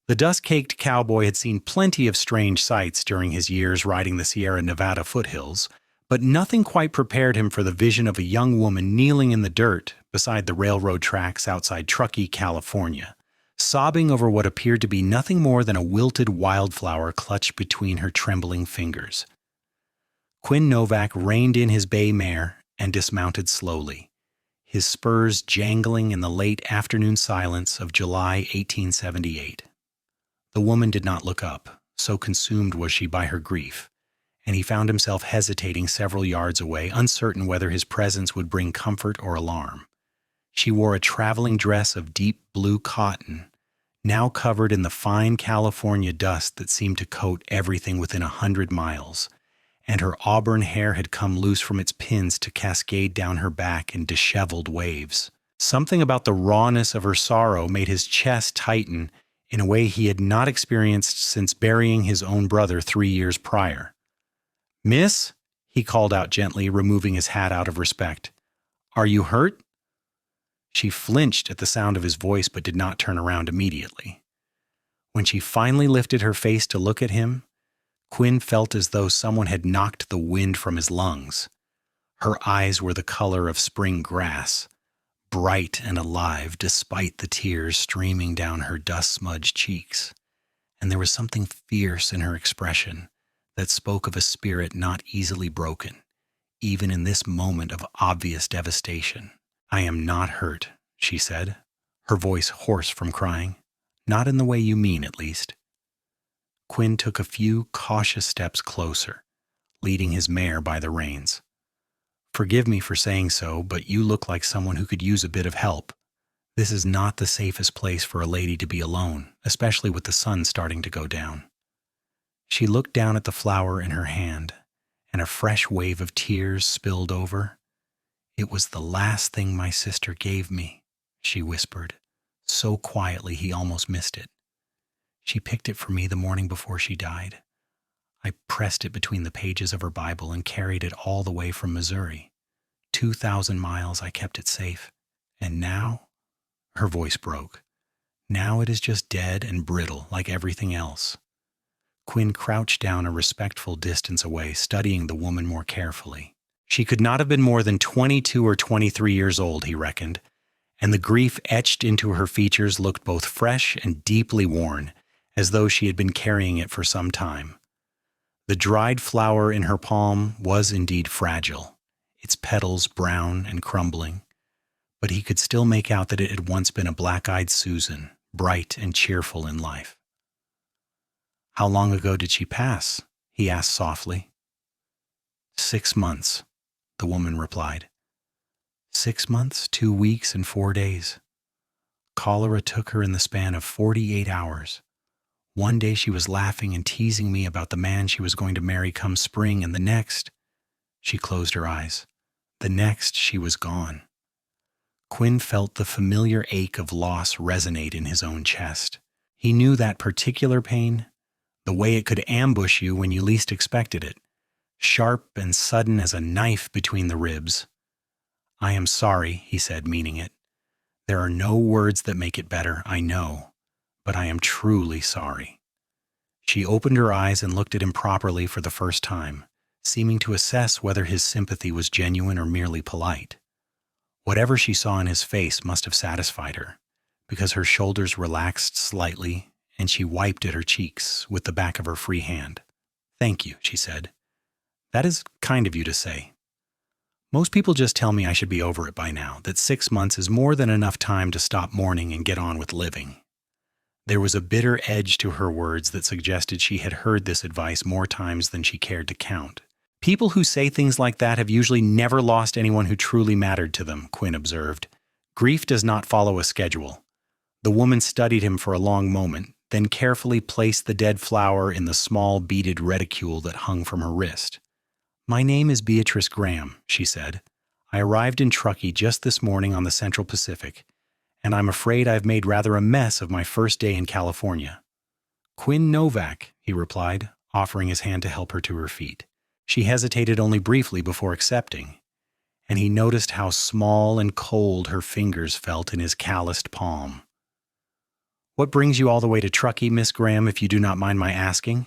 The dust-caked cowboy had seen plenty of strange sights during his years riding the Sierra Nevada foothills, but nothing quite prepared him for the vision of a young woman kneeling in the dirt beside the railroad tracks outside Truckee, California, sobbing over what appeared to be nothing more than a wilted wildflower clutched between her trembling fingers. Quinn Novak reined in his bay mare and dismounted slowly, his spurs jangling in the late afternoon silence of July 1878. The woman did not look up, so consumed was she by her grief, and he found himself hesitating several yards away, uncertain whether his presence would bring comfort or alarm. She wore a traveling dress of deep blue cotton, now covered in the fine California dust that seemed to coat everything within 100 miles, and her auburn hair had come loose from its pins to cascade down her back in disheveled waves. Something about the rawness of her sorrow made his chest tighten in a way he had not experienced since burying his own brother 3 years prior. "Miss," he called out gently, removing his hat out of respect. "Are you hurt?" She flinched at the sound of his voice but did not turn around immediately. When she finally lifted her face to look at him, Quinn felt as though someone had knocked the wind from his lungs. Her eyes were the color of spring grass, bright and alive despite the tears streaming down her dust-smudged cheeks, and there was something fierce in her expression that spoke of a spirit not easily broken, even in this moment of obvious devastation. "I am not hurt," she said, her voice hoarse from crying. "Not in the way you mean, at least." Quinn took a few cautious steps closer, leading his mare by the reins. "Forgive me for saying so, but you look like someone who could use a bit of help. This is not the safest place for a lady to be alone, especially with the sun starting to go down." She looked down at the flower in her hand, and a fresh wave of tears spilled over. "It was the last thing my sister gave me," she whispered, so quietly he almost missed it. "She picked it for me the morning before she died. I pressed it between the pages of her Bible and carried it all the way from Missouri. 2,000 miles I kept it safe. And now," her voice broke, "now it is just dead and brittle like everything else." Quinn crouched down a respectful distance away, studying the woman more carefully. She could not have been more than 22 or 23 years old, he reckoned, and the grief etched into her features looked both fresh and deeply worn, as though she had been carrying it for some time. The dried flower in her palm was indeed fragile, its petals brown and crumbling, but he could still make out that it had once been a black-eyed Susan, bright and cheerful in life. "How long ago did she pass?" he asked softly. 6 months, the woman replied. 6 months, 2 weeks, and 4 days. Cholera took her in the span of 48 hours. One day she was laughing and teasing me about the man she was going to marry come spring, and the next, she closed her eyes. The next, she was gone. Quinn felt the familiar ache of loss resonate in his own chest. He knew that particular pain, the way it could ambush you when you least expected it, sharp and sudden as a knife between the ribs. "I am sorry," he said, meaning it. "There are no words that make it better, I know, but I am truly sorry." She opened her eyes and looked at him properly for the first time, seeming to assess whether his sympathy was genuine or merely polite. Whatever she saw in his face must have satisfied her, because her shoulders relaxed slightly and she wiped at her cheeks with the back of her free hand. "Thank you," she said. "That is kind of you to say. Most people just tell me I should be over it by now, that 6 months is more than enough time to stop mourning and get on with living." There was a bitter edge to her words that suggested she had heard this advice more times than she cared to count. "People who say things like that have usually never lost anyone who truly mattered to them," Quinn observed. "Grief does not follow a schedule." The woman studied him for a long moment, then carefully placed the dead flower in the small beaded reticule that hung from her wrist. "My name is Beatrice Graham," she said. "I arrived in Truckee just this morning on the Central Pacific, and I'm afraid I've made rather a mess of my first day in California." "Quinn Novak," he replied, offering his hand to help her to her feet. She hesitated only briefly before accepting, and he noticed how small and cold her fingers felt in his calloused palm. What brings you all the way to Truckee, Miss Graham, if you do not mind my asking?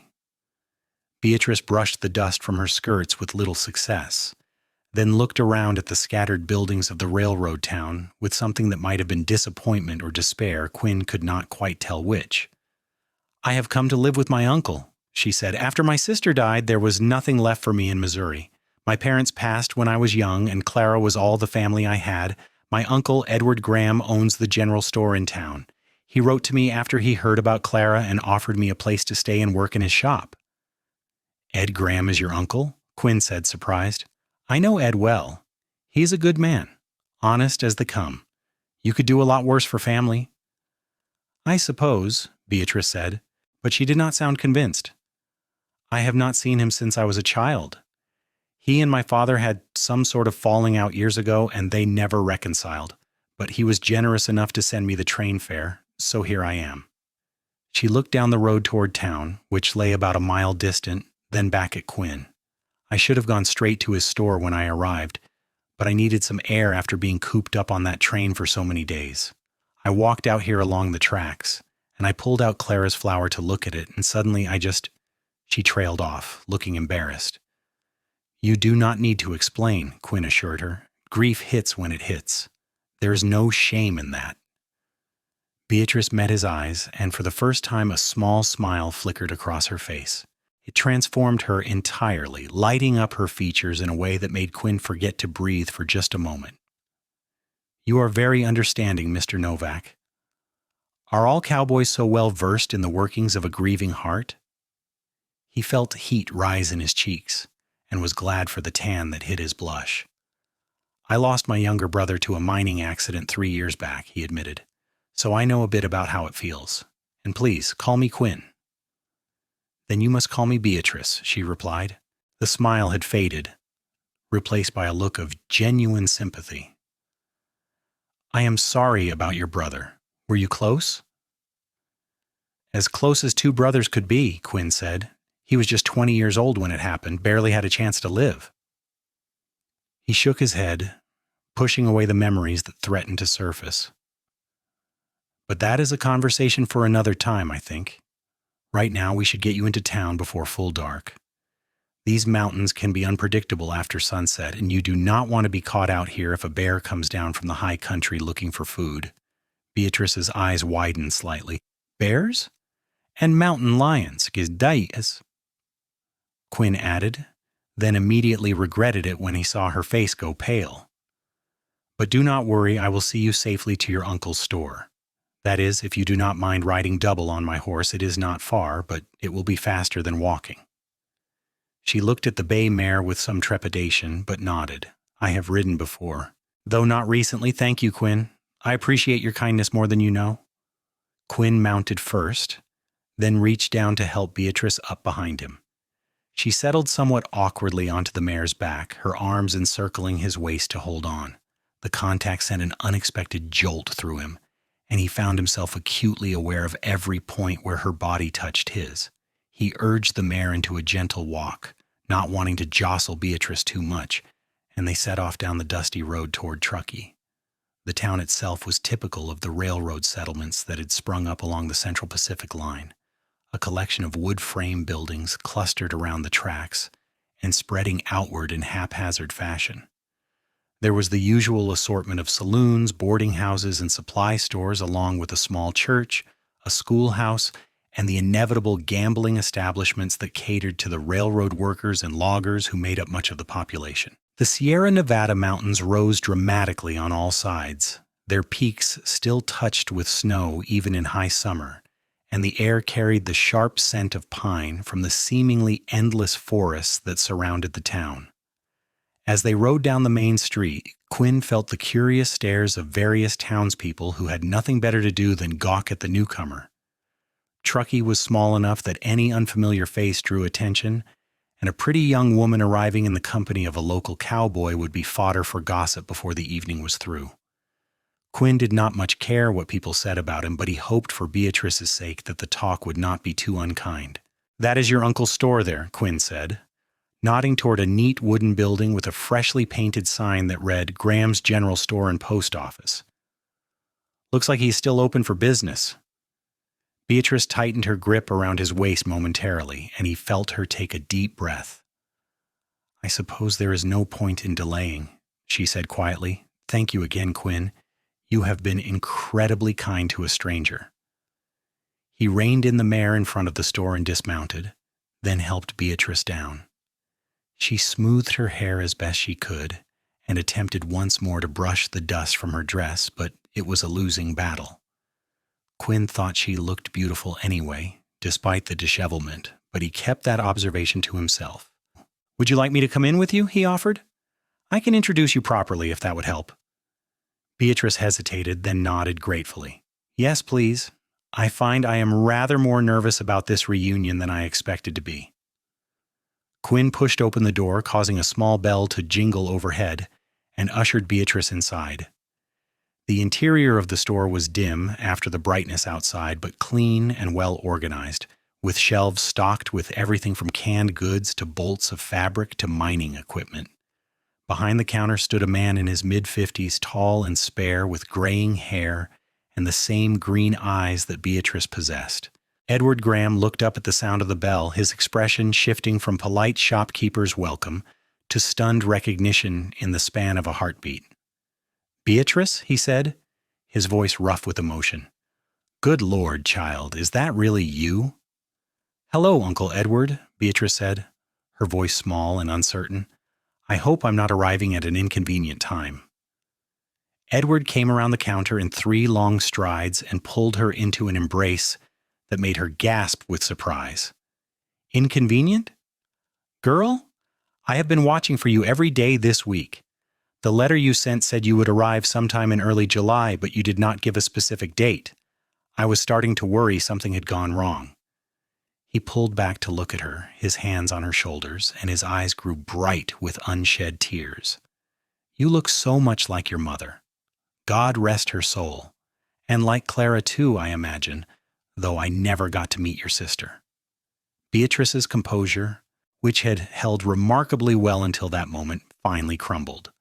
Beatrice brushed the dust from her skirts with little success, then looked around at the scattered buildings of the railroad town with something that might have been disappointment or despair. Quinn could not quite tell which. I have come to live with my uncle, she said. After my sister died, there was nothing left for me in Missouri. My parents passed when I was young, and Clara was all the family I had. My uncle, Edward Graham, owns the general store in town. He wrote to me after he heard about Clara and offered me a place to stay and work in his shop. Ed Graham is your uncle? Quinn said, surprised. I know Ed well. He's a good man, honest as they come. You could do a lot worse for family. I suppose, Beatrice said, but she did not sound convinced. I have not seen him since I was a child. He and my father had some sort of falling out years ago, and they never reconciled, but he was generous enough to send me the train fare, so here I am. She looked down the road toward town, which lay about a mile distant, then back at Quinn. I should have gone straight to his store when I arrived, but I needed some air after being cooped up on that train for so many days. I walked out here along the tracks, and I pulled out Clara's flower to look at it, and suddenly She trailed off, looking embarrassed. You do not need to explain, Quinn assured her. Grief hits when it hits. There is no shame in that. Beatrice met his eyes, and for the first time a small smile flickered across her face. It transformed her entirely, lighting up her features in a way that made Quinn forget to breathe for just a moment. You are very understanding, Mr. Novak. Are all cowboys so well versed in the workings of a grieving heart? He felt heat rise in his cheeks, and was glad for the tan that hid his blush. I lost my younger brother to a mining accident 3 years back, he admitted, so I know a bit about how it feels. And please, call me Quinn. Then you must call me Beatrice, she replied. The smile had faded, replaced by a look of genuine sympathy. I am sorry about your brother. Were you close? As close as two brothers could be, Quinn said. He was just 20 years old when it happened, barely had a chance to live. He shook his head, pushing away the memories that threatened to surface. But that is a conversation for another time, I think. Right now, we should get you into town before full dark. These mountains can be unpredictable after sunset, and you do not want to be caught out here if a bear comes down from the high country looking for food. Beatrice's eyes widened slightly. Bears? And mountain lions, Gizdaias. Quinn added, then immediately regretted it when he saw her face go pale. But do not worry, I will see you safely to your uncle's store. That is, if you do not mind riding double on my horse. It is not far, but it will be faster than walking. She looked at the bay mare with some trepidation, but nodded. I have ridden before. Though not recently, thank you, Quinn. I appreciate your kindness more than you know. Quinn mounted first, then reached down to help Beatrice up behind him. She settled somewhat awkwardly onto the mare's back, her arms encircling his waist to hold on. The contact sent an unexpected jolt through him, and he found himself acutely aware of every point where her body touched his. He urged the mare into a gentle walk, not wanting to jostle Beatrice too much, and they set off down the dusty road toward Truckee. The town itself was typical of the railroad settlements that had sprung up along the Central Pacific Line, a collection of wood frame buildings clustered around the tracks and spreading outward in haphazard fashion. There was the usual assortment of saloons, boarding houses, and supply stores, along with a small church, a schoolhouse, and the inevitable gambling establishments that catered to the railroad workers and loggers who made up much of the population. The Sierra Nevada mountains rose dramatically on all sides, their peaks still touched with snow even in high summer, and the air carried the sharp scent of pine from the seemingly endless forests that surrounded the town. As they rode down the main street, Quinn felt the curious stares of various townspeople who had nothing better to do than gawk at the newcomer. Truckee was small enough that any unfamiliar face drew attention, and a pretty young woman arriving in the company of a local cowboy would be fodder for gossip before the evening was through. Quinn did not much care what people said about him, but he hoped for Beatrice's sake that the talk would not be too unkind. "That is your uncle's store there," Quinn said, nodding toward a neat wooden building with a freshly painted sign that read Graham's General Store and Post Office. "Looks like he's still open for business." Beatrice tightened her grip around his waist momentarily, and he felt her take a deep breath. "I suppose there is no point in delaying," she said quietly. "Thank you again, Quinn. You have been incredibly kind to a stranger." He reined in the mare in front of the store and dismounted, then helped Beatrice down. She smoothed her hair as best she could and attempted once more to brush the dust from her dress, but it was a losing battle. Quinn thought she looked beautiful anyway, despite the dishevelment, but he kept that observation to himself. "Would you like me to come in with you?" he offered. "I can introduce you properly if that would help." Beatrice hesitated, then nodded gratefully. "Yes, please. I find I am rather more nervous about this reunion than I expected to be." Quinn pushed open the door, causing a small bell to jingle overhead, and ushered Beatrice inside. The interior of the store was dim after the brightness outside, but clean and well organized, with shelves stocked with everything from canned goods to bolts of fabric to mining equipment. Behind the counter stood a man in his mid-50s, tall and spare, with graying hair and the same green eyes that Beatrice possessed. Edward Graham looked up at the sound of the bell, his expression shifting from polite shopkeeper's welcome to stunned recognition in the span of a heartbeat. "Beatrice?" he said, his voice rough with emotion. "Good Lord, child, is that really you?" "Hello, Uncle Edward," Beatrice said, her voice small and uncertain. "I hope I'm not arriving at an inconvenient time." Edward came around the counter in 3 long strides and pulled her into an embrace that made her gasp with surprise. "Inconvenient? Girl, I have been watching for you every day this week. The letter you sent said you would arrive sometime in early July, but you did not give a specific date. I was starting to worry something had gone wrong." He pulled back to look at her, his hands on her shoulders, and his eyes grew bright with unshed tears. "You look so much like your mother. God rest her soul. And like Clara too, I imagine, though I never got to meet your sister." Beatrice's composure, which had held remarkably well until that moment, finally crumbled.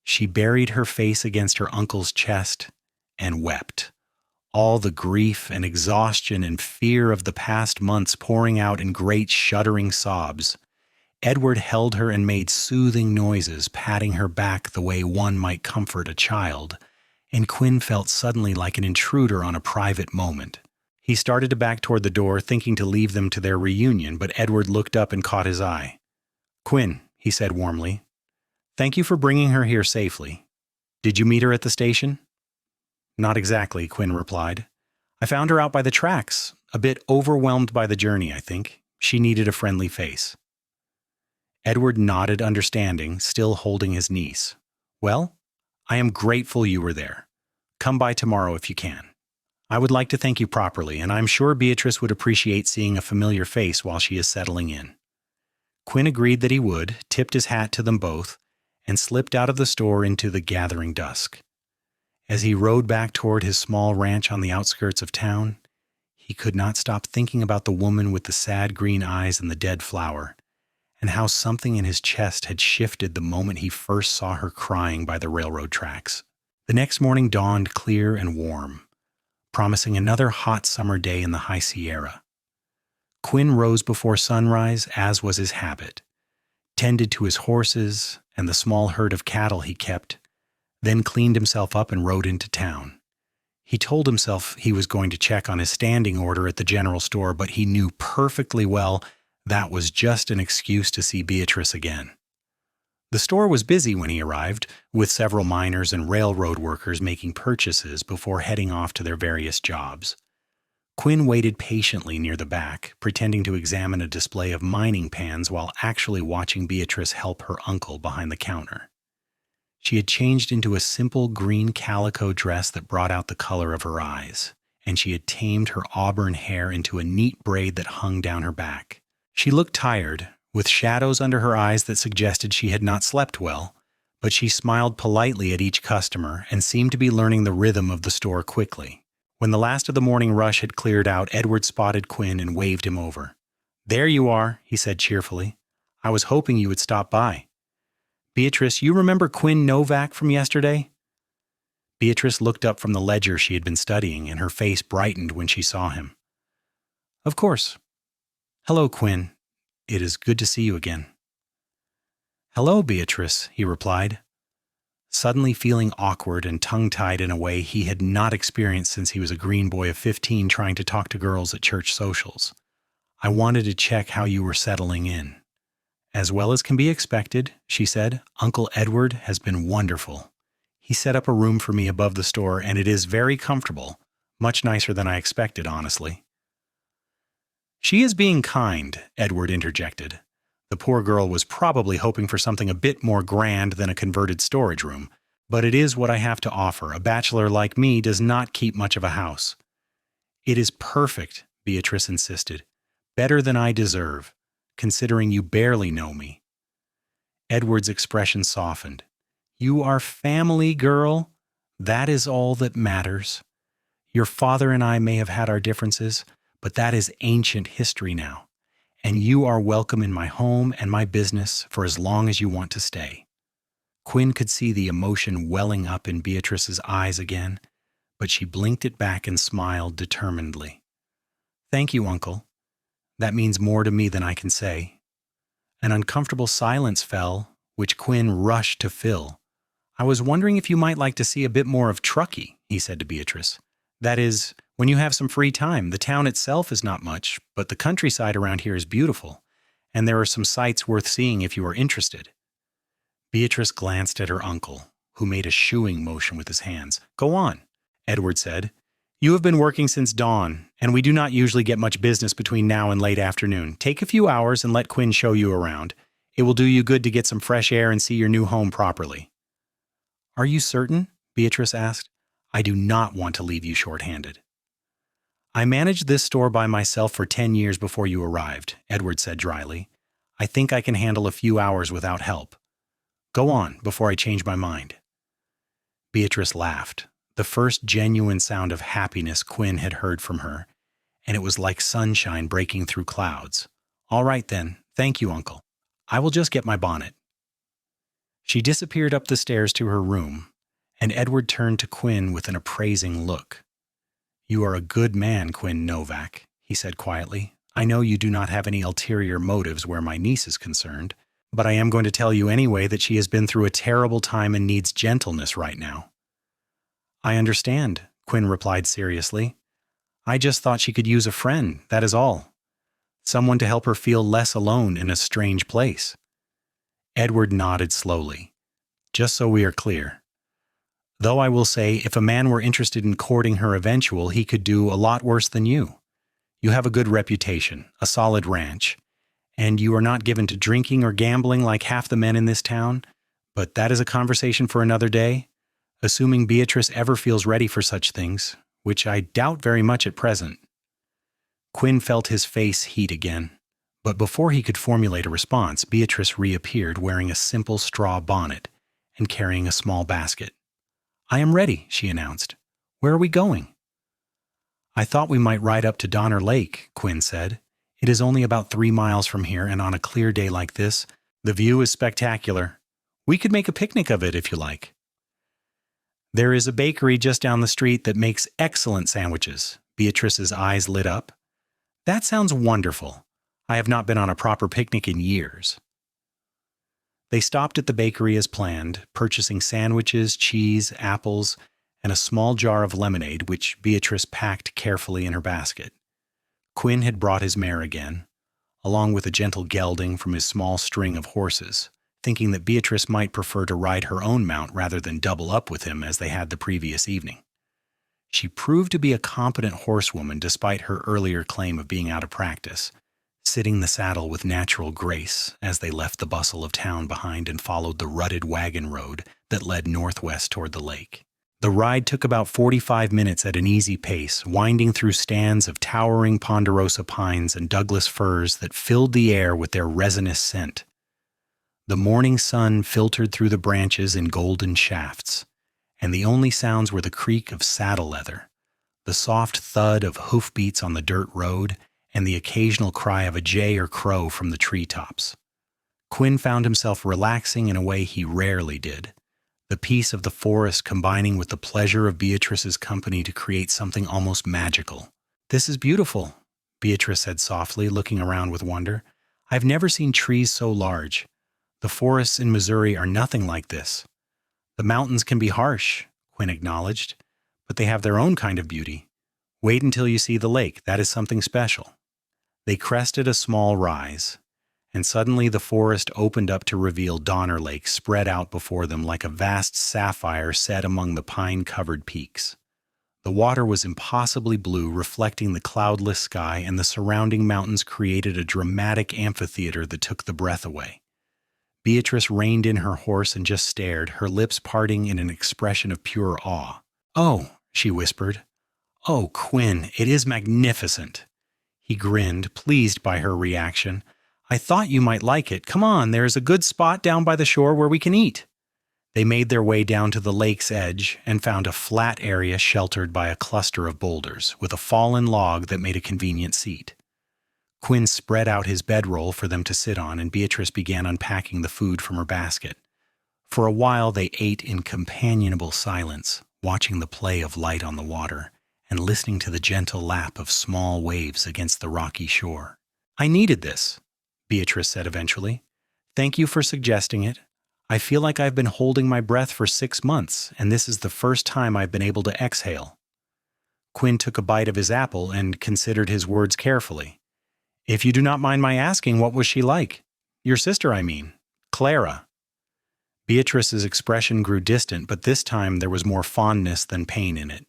She buried her face against her uncle's chest and wept, all the grief and exhaustion and fear of the past months pouring out in great shuddering sobs. Edward held her and made soothing noises, patting her back the way one might comfort a child, and Quinn felt suddenly like an intruder on a private moment. He started to back toward the door, thinking to leave them to their reunion, but Edward looked up and caught his eye. "Quinn," he said warmly, "thank you for bringing her here safely. Did you meet her at the station?" "Not exactly," Quinn replied. "I found her out by the tracks, a bit overwhelmed by the journey, I think. She needed a friendly face." Edward nodded understanding, still holding his niece. "Well, I am grateful you were there. Come by tomorrow if you can. I would like to thank you properly, and I'm sure Beatrice would appreciate seeing a familiar face while she is settling in." Quinn agreed that he would, tipped his hat to them both, and slipped out of the store into the gathering dusk. As he rode back toward his small ranch on the outskirts of town, he could not stop thinking about the woman with the sad green eyes and the dead flower, and how something in his chest had shifted the moment he first saw her crying by the railroad tracks. The next morning dawned clear and warm, promising another hot summer day in the High Sierra. Quinn rose before sunrise, as was his habit, tended to his horses and the small herd of cattle he kept, then cleaned himself up and rode into town. He told himself he was going to check on his standing order at the general store, but he knew perfectly well that was just an excuse to see Beatrice again. The store was busy when he arrived, with several miners and railroad workers making purchases before heading off to their various jobs. Quinn waited patiently near the back, pretending to examine a display of mining pans while actually watching Beatrice help her uncle behind the counter. She had changed into a simple green calico dress that brought out the color of her eyes, and she had tamed her auburn hair into a neat braid that hung down her back. She looked tired, with shadows under her eyes that suggested she had not slept well, but she smiled politely at each customer and seemed to be learning the rhythm of the store quickly. When the last of the morning rush had cleared out, Edward spotted Quinn and waved him over. "There you are," he said cheerfully. "I was hoping you would stop by. Beatrice, you remember Quinn Novak from yesterday?" Beatrice looked up from the ledger she had been studying, and her face brightened when she saw him. Of course. Hello, Quinn. It is good to see you again. Hello, Beatrice, he replied, suddenly feeling awkward and tongue-tied in a way he had not experienced since he was a green boy of 15 trying to talk to girls at church socials. I wanted to check how you were settling in. As well as can be expected, she said, Uncle Edward has been wonderful. He set up a room for me above the store, and it is very comfortable, much nicer than I expected, honestly. She is being kind, Edward interjected. The poor girl was probably hoping for something a bit more grand than a converted storage room, but it is what I have to offer. A bachelor like me does not keep much of a house. It is perfect, Beatrice insisted. Better than I deserve, considering you barely know me. Edward's expression softened. You are family, girl. That is all that matters. Your father and I may have had our differences, but that is ancient history now, and you are welcome in my home and my business for as long as you want to stay. Quinn could see the emotion welling up in Beatrice's eyes again, but she blinked it back and smiled determinedly. Thank you, Uncle. That means more to me than I can say. An uncomfortable silence fell, which Quinn rushed to fill. I was wondering if you might like to see a bit more of Truckee, he said to Beatrice. That is, when you have some free time. The town itself is not much, but the countryside around here is beautiful, and there are some sights worth seeing if you are interested. Beatrice glanced at her uncle, who made a shooing motion with his hands. Go on, Edward said. You have been working since dawn, and we do not usually get much business between now and late afternoon. Take a few hours and let Quinn show you around. It will do you good to get some fresh air and see your new home properly. Are you certain? Beatrice asked. I do not want to leave you short-handed. I managed this store by myself for 10 years before you arrived, Edward said dryly. I think I can handle a few hours without help. Go on before I change my mind. Beatrice laughed, the first genuine sound of happiness Quinn had heard from her, and it was like sunshine breaking through clouds. All right then, thank you, Uncle. I will just get my bonnet. She disappeared up the stairs to her room, and Edward turned to Quinn with an appraising look. You are a good man, Quinn Novak, he said quietly. I know you do not have any ulterior motives where my niece is concerned, but I am going to tell you anyway that she has been through a terrible time and needs gentleness right now. I understand, Quinn replied seriously. I just thought she could use a friend, that is all. Someone to help her feel less alone in a strange place. Edward nodded slowly. Just so we are clear. Though I will say, if a man were interested in courting her eventual, he could do a lot worse than you. You have a good reputation, a solid ranch, and you are not given to drinking or gambling like half the men in this town, but that is a conversation for another day, assuming Beatrice ever feels ready for such things, which I doubt very much at present. Quinn felt his face heat again, but before he could formulate a response, Beatrice reappeared wearing a simple straw bonnet and carrying a small basket. I am ready, she announced. Where are we going? I thought we might ride up to Donner Lake, Quinn said. It is only about 3 miles from here, and on a clear day like this, the view is spectacular. We could make a picnic of it if you like. There is a bakery just down the street that makes excellent sandwiches. Beatrice's eyes lit up. That sounds wonderful. I have not been on a proper picnic in years. They stopped at the bakery as planned, purchasing sandwiches, cheese, apples, and a small jar of lemonade, which Beatrice packed carefully in her basket. Quinn had brought his mare again, along with a gentle gelding from his small string of horses, thinking that Beatrice might prefer to ride her own mount rather than double up with him as they had the previous evening. She proved to be a competent horsewoman despite her earlier claim of being out of practice, sitting the saddle with natural grace as they left the bustle of town behind and followed the rutted wagon road that led northwest toward the lake. The ride took about 45 minutes at an easy pace, winding through stands of towering ponderosa pines and Douglas firs that filled the air with their resinous scent. The morning sun filtered through the branches in golden shafts, and the only sounds were the creak of saddle leather, the soft thud of hoofbeats on the dirt road, and the occasional cry of a jay or crow from the treetops. Quinn found himself relaxing in a way he rarely did, the peace of the forest combining with the pleasure of Beatrice's company to create something almost magical. This is beautiful, Beatrice said softly, looking around with wonder. "I've never seen trees so large. The forests in Missouri are nothing like this." "The mountains can be harsh," Quinn acknowledged, "but they have their own kind of beauty. Wait until you see the lake. That is something special." They crested a small rise, and suddenly the forest opened up to reveal Donner Lake spread out before them like a vast sapphire set among the pine-covered peaks. The water was impossibly blue, reflecting the cloudless sky, and the surrounding mountains created a dramatic amphitheater that took the breath away. Beatrice reined in her horse and just stared, her lips parting in an expression of pure awe. "Oh," she whispered. "Oh, Quinn, it is magnificent." He grinned, pleased by her reaction. "I thought you might like it. Come on, there is a good spot down by the shore where we can eat." They made their way down to the lake's edge and found a flat area sheltered by a cluster of boulders, with a fallen log that made a convenient seat. Quinn spread out his bedroll for them to sit on, and Beatrice began unpacking the food from her basket. For a while they ate in companionable silence, watching the play of light on the water and listening to the gentle lap of small waves against the rocky shore. "I needed this," Beatrice said eventually. "Thank you for suggesting it. I feel like I've been holding my breath for 6 months, and this is the first time I've been able to exhale." Quinn took a bite of his apple and considered his words carefully. "If you do not mind my asking, what was she like? Your sister, I mean. Clara." Beatrice's expression grew distant, but this time there was more fondness than pain in it.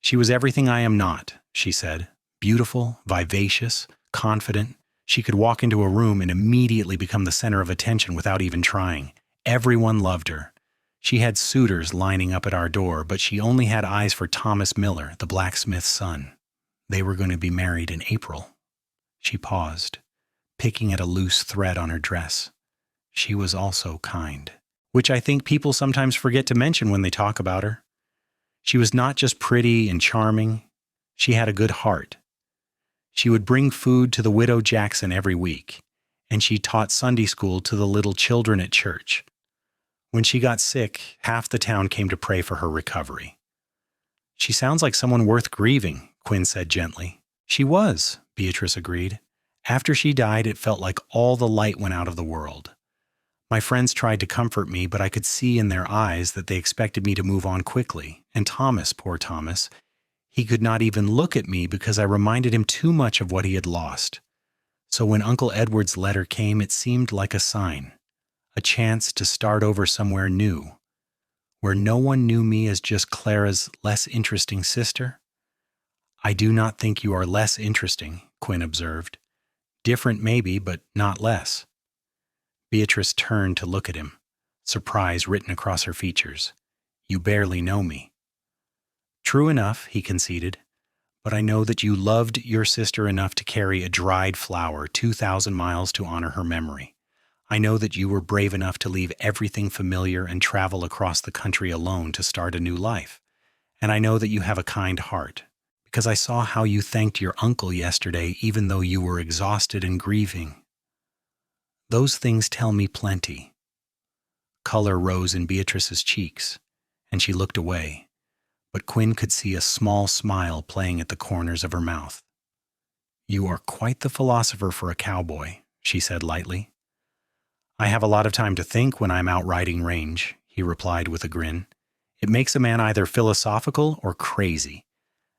"She was everything I am not," she said. "Beautiful, vivacious, confident. She could walk into a room and immediately become the center of attention without even trying. Everyone loved her. She had suitors lining up at our door, but she only had eyes for Thomas Miller, the blacksmith's son. They were going to be married in April." She paused, picking at a loose thread on her dress. "She was also kind, which I think people sometimes forget to mention when they talk about her. She was not just pretty and charming. She had a good heart. She would bring food to the widow Jackson every week, and she taught Sunday school to the little children at church. When she got sick, half the town came to pray for her recovery." "She sounds like someone worth grieving," Quinn said gently. "She was," Beatrice agreed. "After she died, it felt like all the light went out of the world. My friends tried to comfort me, but I could see in their eyes that they expected me to move on quickly. And Thomas, poor Thomas, he could not even look at me because I reminded him too much of what he had lost. So when Uncle Edward's letter came, it seemed like a sign, a chance to start over somewhere new, where no one knew me as just Clara's less interesting sister." "I do not think you are less interesting," Quinn observed. "Different maybe, but not less." Beatrice turned to look at him, surprise written across her features. "You barely know me." "True enough," he conceded, "but I know that you loved your sister enough to carry a dried flower 2,000 miles to honor her memory. I know that you were brave enough to leave everything familiar and travel across the country alone to start a new life. And I know that you have a kind heart, because I saw how you thanked your uncle yesterday even though you were exhausted and grieving. Those things tell me plenty." Color rose in Beatrice's cheeks, and she looked away, but Quinn could see a small smile playing at the corners of her mouth. "You are quite the philosopher for a cowboy," she said lightly. "I have a lot of time to think when I'm out riding range," he replied with a grin. "It makes a man either philosophical or crazy,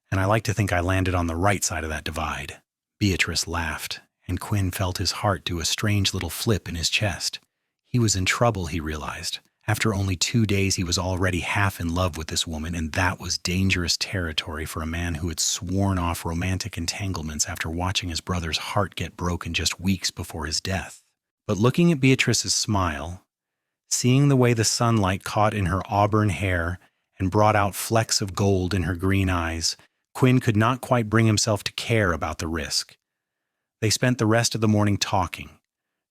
and I like to think I landed on the right side of that divide." Beatrice laughed, and Quinn felt his heart do a strange little flip in his chest. He was in trouble, he realized. After only 2 days, he was already half in love with this woman, and that was dangerous territory for a man who had sworn off romantic entanglements after watching his brother's heart get broken just weeks before his death. But looking at Beatrice's smile, seeing the way the sunlight caught in her auburn hair and brought out flecks of gold in her green eyes, Quinn could not quite bring himself to care about the risk. They spent the rest of the morning talking,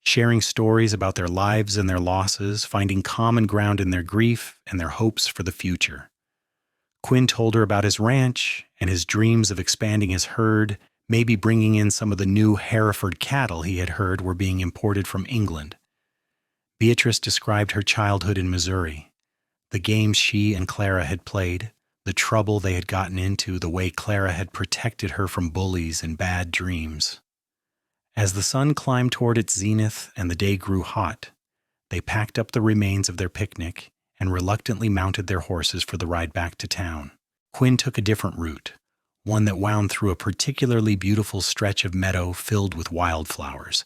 sharing stories about their lives and their losses, finding common ground in their grief and their hopes for the future. Quinn told her about his ranch and his dreams of expanding his herd, maybe bringing in some of the new Hereford cattle he had heard were being imported from England. Beatrice described her childhood in Missouri, the games she and Clara had played, the trouble they had gotten into, the way Clara had protected her from bullies and bad dreams. As the sun climbed toward its zenith and the day grew hot, they packed up the remains of their picnic and reluctantly mounted their horses for the ride back to town. Quinn took a different route, one that wound through a particularly beautiful stretch of meadow filled with wildflowers,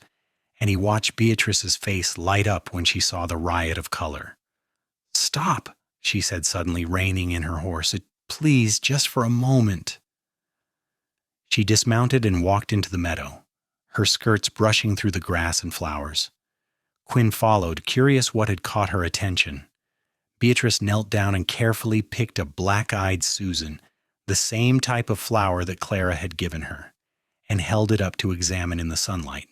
and he watched Beatrice's face light up when she saw the riot of color. "Stop," she said suddenly, reining in her horse. "Please, just for a moment." She dismounted and walked into the meadow, her skirts brushing through the grass and flowers. Quinn followed, curious what had caught her attention. Beatrice knelt down and carefully picked a black-eyed Susan, the same type of flower that Clara had given her, and held it up to examine in the sunlight.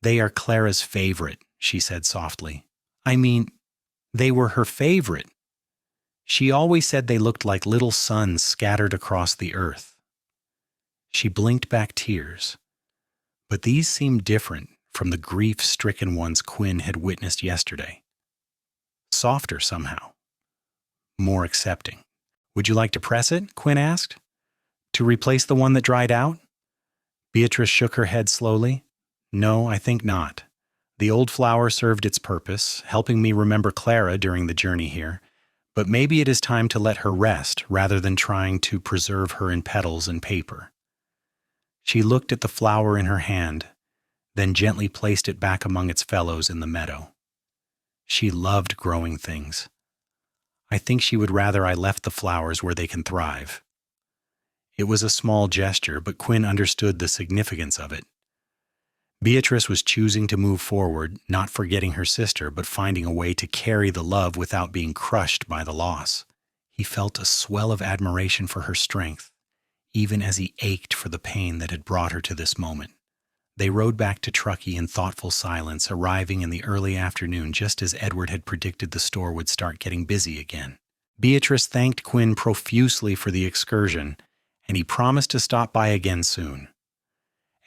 "They are Clara's favorite," she said softly. "I mean, they were her favorite. She always said they looked like little suns scattered across the earth." She blinked back tears, but these seemed different from the grief-stricken ones Quinn had witnessed yesterday. Softer somehow. More accepting. "Would you like to press it?" Quinn asked. "To replace the one that dried out?" Beatrice shook her head slowly. "No, I think not. The old flower served its purpose, helping me remember Clara during the journey here, but maybe it is time to let her rest rather than trying to preserve her in petals and paper." She looked at the flower in her hand, then gently placed it back among its fellows in the meadow. She loved growing things. "I think she would rather I left the flowers where they can thrive." It was a small gesture, but Quinn understood the significance of it. Beatrice was choosing to move forward, not forgetting her sister, but finding a way to carry the love without being crushed by the loss. He felt a swell of admiration for her strength, even as he ached for the pain that had brought her to this moment. They rode back to Truckee in thoughtful silence, arriving in the early afternoon just as Edward had predicted the store would start getting busy again. Beatrice thanked Quinn profusely for the excursion, and he promised to stop by again soon.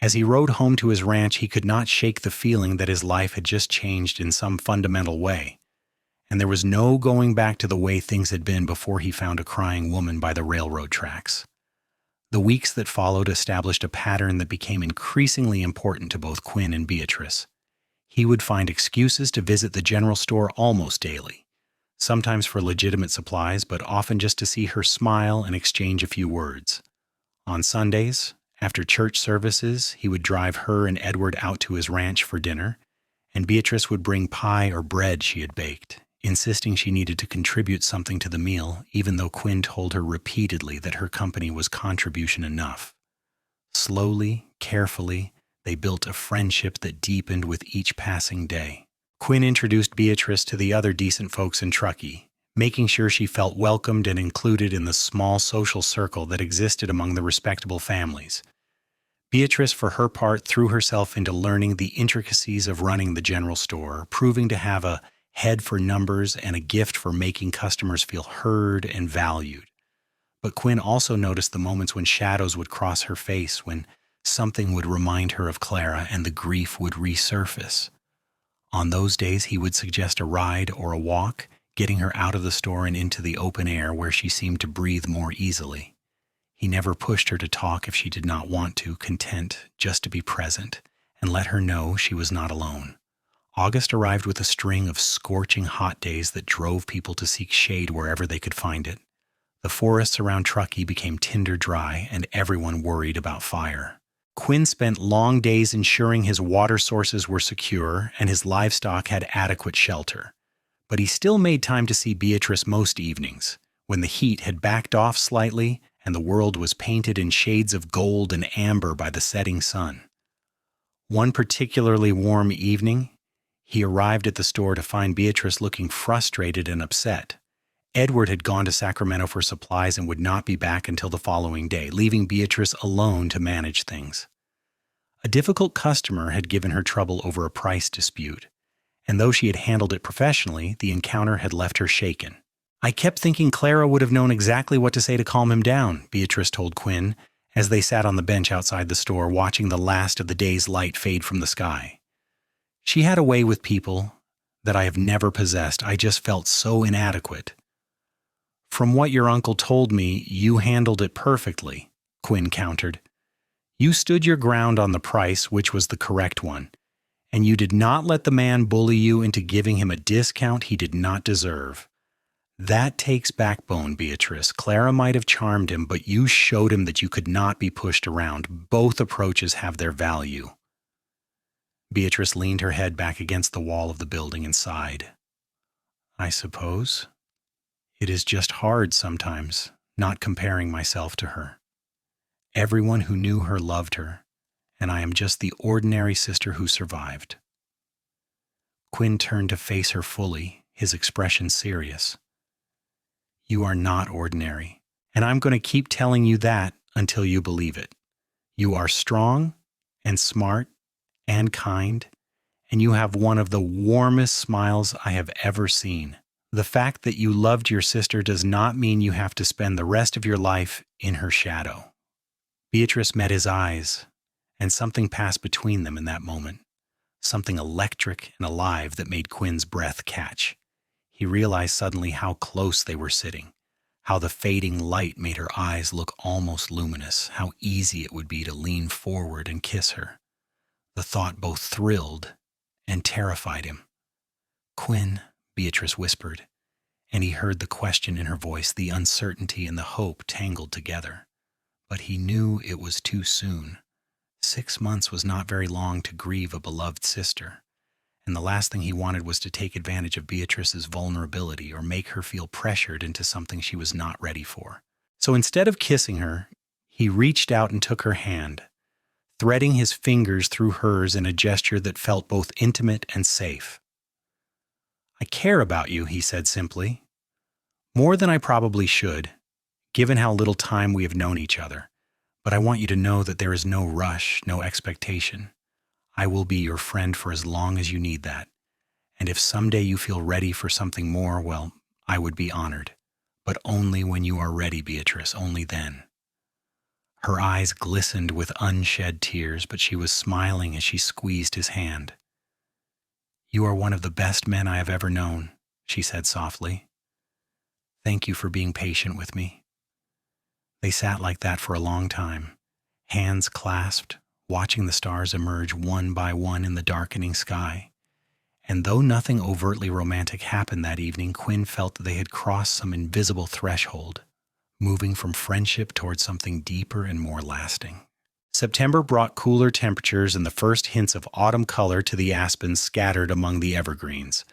As he rode home to his ranch, he could not shake the feeling that his life had just changed in some fundamental way, and there was no going back to the way things had been before he found a crying woman by the railroad tracks. The weeks that followed established a pattern that became increasingly important to both Quinn and Beatrice. He would find excuses to visit the general store almost daily, sometimes for legitimate supplies, but often just to see her smile and exchange a few words. On Sundays, after church services, he would drive her and Edward out to his ranch for dinner, and Beatrice would bring pie or bread she had baked, insisting she needed to contribute something to the meal, even though Quinn told her repeatedly that her company was contribution enough. Slowly, carefully, they built a friendship that deepened with each passing day. Quinn introduced Beatrice to the other decent folks in Truckee, making sure she felt welcomed and included in the small social circle that existed among the respectable families. Beatrice, for her part, threw herself into learning the intricacies of running the general store, proving to have a head for numbers and a gift for making customers feel heard and valued. But Quinn also noticed the moments when shadows would cross her face, when something would remind her of Clara and the grief would resurface. On those days, he would suggest a ride or a walk, getting her out of the store and into the open air where she seemed to breathe more easily. He never pushed her to talk if she did not want to, content just to be present and let her know she was not alone. August arrived with a string of scorching hot days that drove people to seek shade wherever they could find it. The forests around Truckee became tinder dry, and everyone worried about fire. Quinn spent long days ensuring his water sources were secure and his livestock had adequate shelter. But he still made time to see Beatrice most evenings, when the heat had backed off slightly and the world was painted in shades of gold and amber by the setting sun. One particularly warm evening, he arrived at the store to find Beatrice looking frustrated and upset. Edward had gone to Sacramento for supplies and would not be back until the following day, leaving Beatrice alone to manage things. A difficult customer had given her trouble over a price dispute, and though she had handled it professionally, the encounter had left her shaken. "I kept thinking Clara would have known exactly what to say to calm him down," Beatrice told Quinn, as they sat on the bench outside the store watching the last of the day's light fade from the sky. "She had a way with people that I have never possessed. I just felt so inadequate." From what your uncle told me, you handled it perfectly, Quinn countered. You stood your ground on the price, which was the correct one, and you did not let the man bully you into giving him a discount he did not deserve. That takes backbone, Beatrice. Clara might have charmed him, but you showed him that you could not be pushed around. Both approaches have their value. Beatrice leaned her head back against the wall of the building and sighed. I suppose. It is just hard sometimes, not comparing myself to her. Everyone who knew her loved her, and I am just the ordinary sister who survived. Quinn turned to face her fully, his expression serious. You are not ordinary, and I'm going to keep telling you that until you believe it. You are strong and smart and kind, and you have one of the warmest smiles I have ever seen. The fact that you loved your sister does not mean you have to spend the rest of your life in her shadow. Beatrice met his eyes, and something passed between them in that moment, something electric and alive that made Quinn's breath catch. He realized suddenly how close they were sitting, how the fading light made her eyes look almost luminous, how easy it would be to lean forward and kiss her. The thought both thrilled and terrified him. Quinn, Beatrice whispered, and he heard the question in her voice, the uncertainty and the hope tangled together. But he knew it was too soon. 6 months was not very long to grieve a beloved sister, and the last thing he wanted was to take advantage of Beatrice's vulnerability or make her feel pressured into something she was not ready for. So instead of kissing her, he reached out and took her hand, threading his fingers through hers in a gesture that felt both intimate and safe. I care about you, he said simply. More than I probably should, given how little time we have known each other. But I want you to know that there is no rush, no expectation. I will be your friend for as long as you need that. And if someday you feel ready for something more, well, I would be honored. But only when you are ready, Beatrice, only then. Her eyes glistened with unshed tears, but she was smiling as she squeezed his hand. You are one of the best men I have ever known, she said softly. Thank you for being patient with me. They sat like that for a long time, hands clasped, watching the stars emerge one by one in the darkening sky. And though nothing overtly romantic happened that evening, Quinn felt that they had crossed some invisible threshold, moving from friendship towards something deeper and more lasting. September brought cooler temperatures and the first hints of autumn color to the aspens scattered among the evergreens.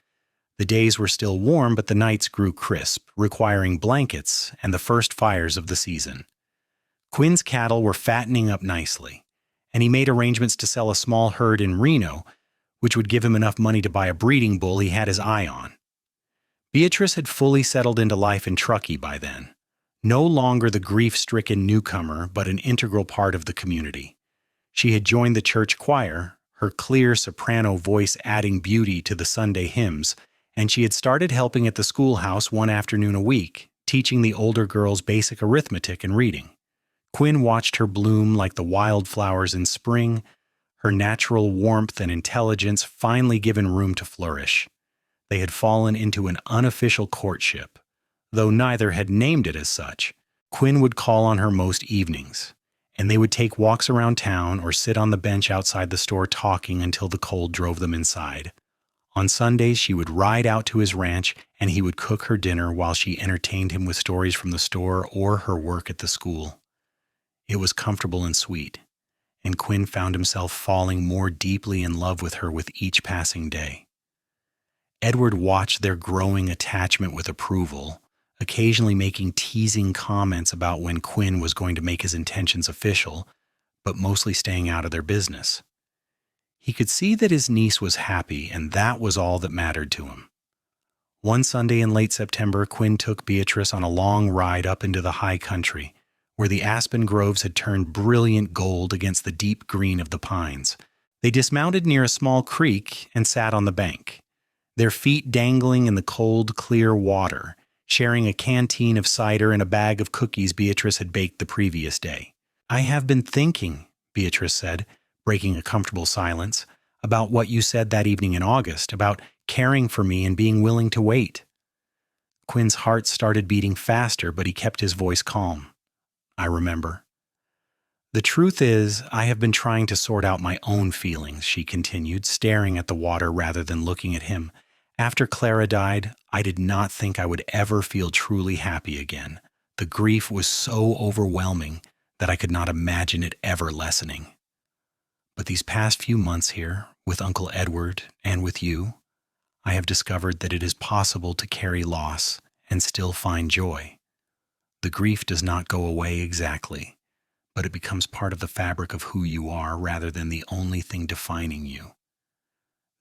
The days were still warm, but the nights grew crisp, requiring blankets and the first fires of the season. Quinn's cattle were fattening up nicely, and he made arrangements to sell a small herd in Reno, which would give him enough money to buy a breeding bull he had his eye on. Beatrice had fully settled into life in Truckee by then, no longer the grief-stricken newcomer, but an integral part of the community. She had joined the church choir, her clear soprano voice adding beauty to the Sunday hymns, and she had started helping at the schoolhouse one afternoon a week, teaching the older girls basic arithmetic and reading. Quinn watched her bloom like the wildflowers in spring, her natural warmth and intelligence finally given room to flourish. They had fallen into an unofficial courtship. Though neither had named it as such, Quinn would call on her most evenings, and they would take walks around town or sit on the bench outside the store talking until the cold drove them inside. On Sundays, she would ride out to his ranch, and he would cook her dinner while she entertained him with stories from the store or her work at the school. It was comfortable and sweet, and Quinn found himself falling more deeply in love with her with each passing day. Edward watched their growing attachment with approval, occasionally making teasing comments about when Quinn was going to make his intentions official, but mostly staying out of their business. He could see that his niece was happy, and that was all that mattered to him. One Sunday in late September, Quinn took Beatrice on a long ride up into the high country, where the aspen groves had turned brilliant gold against the deep green of the pines. They dismounted near a small creek and sat on the bank, their feet dangling in the cold, clear water, sharing a canteen of cider and a bag of cookies Beatrice had baked the previous day. I have been thinking, Beatrice said, breaking a comfortable silence, about what you said that evening in August, about caring for me and being willing to wait. Quinn's heart started beating faster, but he kept his voice calm. I remember. The truth is, I have been trying to sort out my own feelings, she continued, staring at the water rather than looking at him. After Clara died, I did not think I would ever feel truly happy again. The grief was so overwhelming that I could not imagine it ever lessening. But these past few months here, with Uncle Edward and with you, I have discovered that it is possible to carry loss and still find joy. The grief does not go away exactly, but it becomes part of the fabric of who you are rather than the only thing defining you.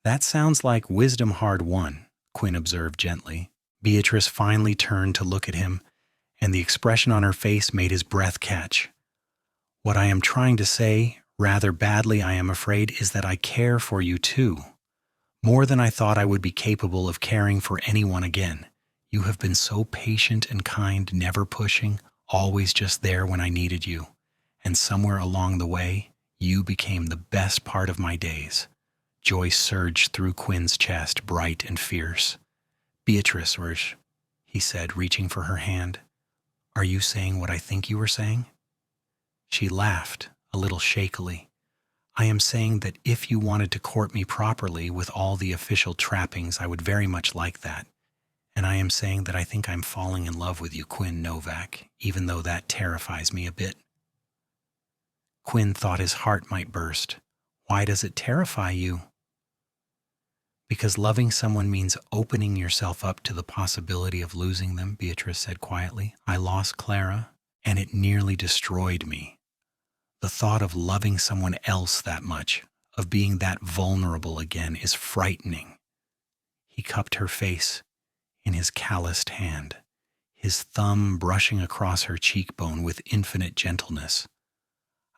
That sounds like wisdom hard won, Quinn observed gently. Beatrice finally turned to look at him, and the expression on her face made his breath catch. What I am trying to say, rather badly I am afraid, is that I care for you too. More than I thought I would be capable of caring for anyone again. You have been so patient and kind, never pushing, always just there when I needed you. And somewhere along the way, you became the best part of my days. Joy surged through Quinn's chest, bright and fierce. Beatrice, he said, reaching for her hand. Are you saying what I think you were saying? She laughed, a little shakily. I am saying that if you wanted to court me properly with all the official trappings, I would very much like that. And I am saying that I think I'm falling in love with you, Quinn Novak, even though that terrifies me a bit. Quinn thought his heart might burst. Why does it terrify you? Because loving someone means opening yourself up to the possibility of losing them, Beatrice said quietly. I lost Clara, and it nearly destroyed me. The thought of loving someone else that much, of being that vulnerable again, is frightening. He cupped her face in his calloused hand, his thumb brushing across her cheekbone with infinite gentleness.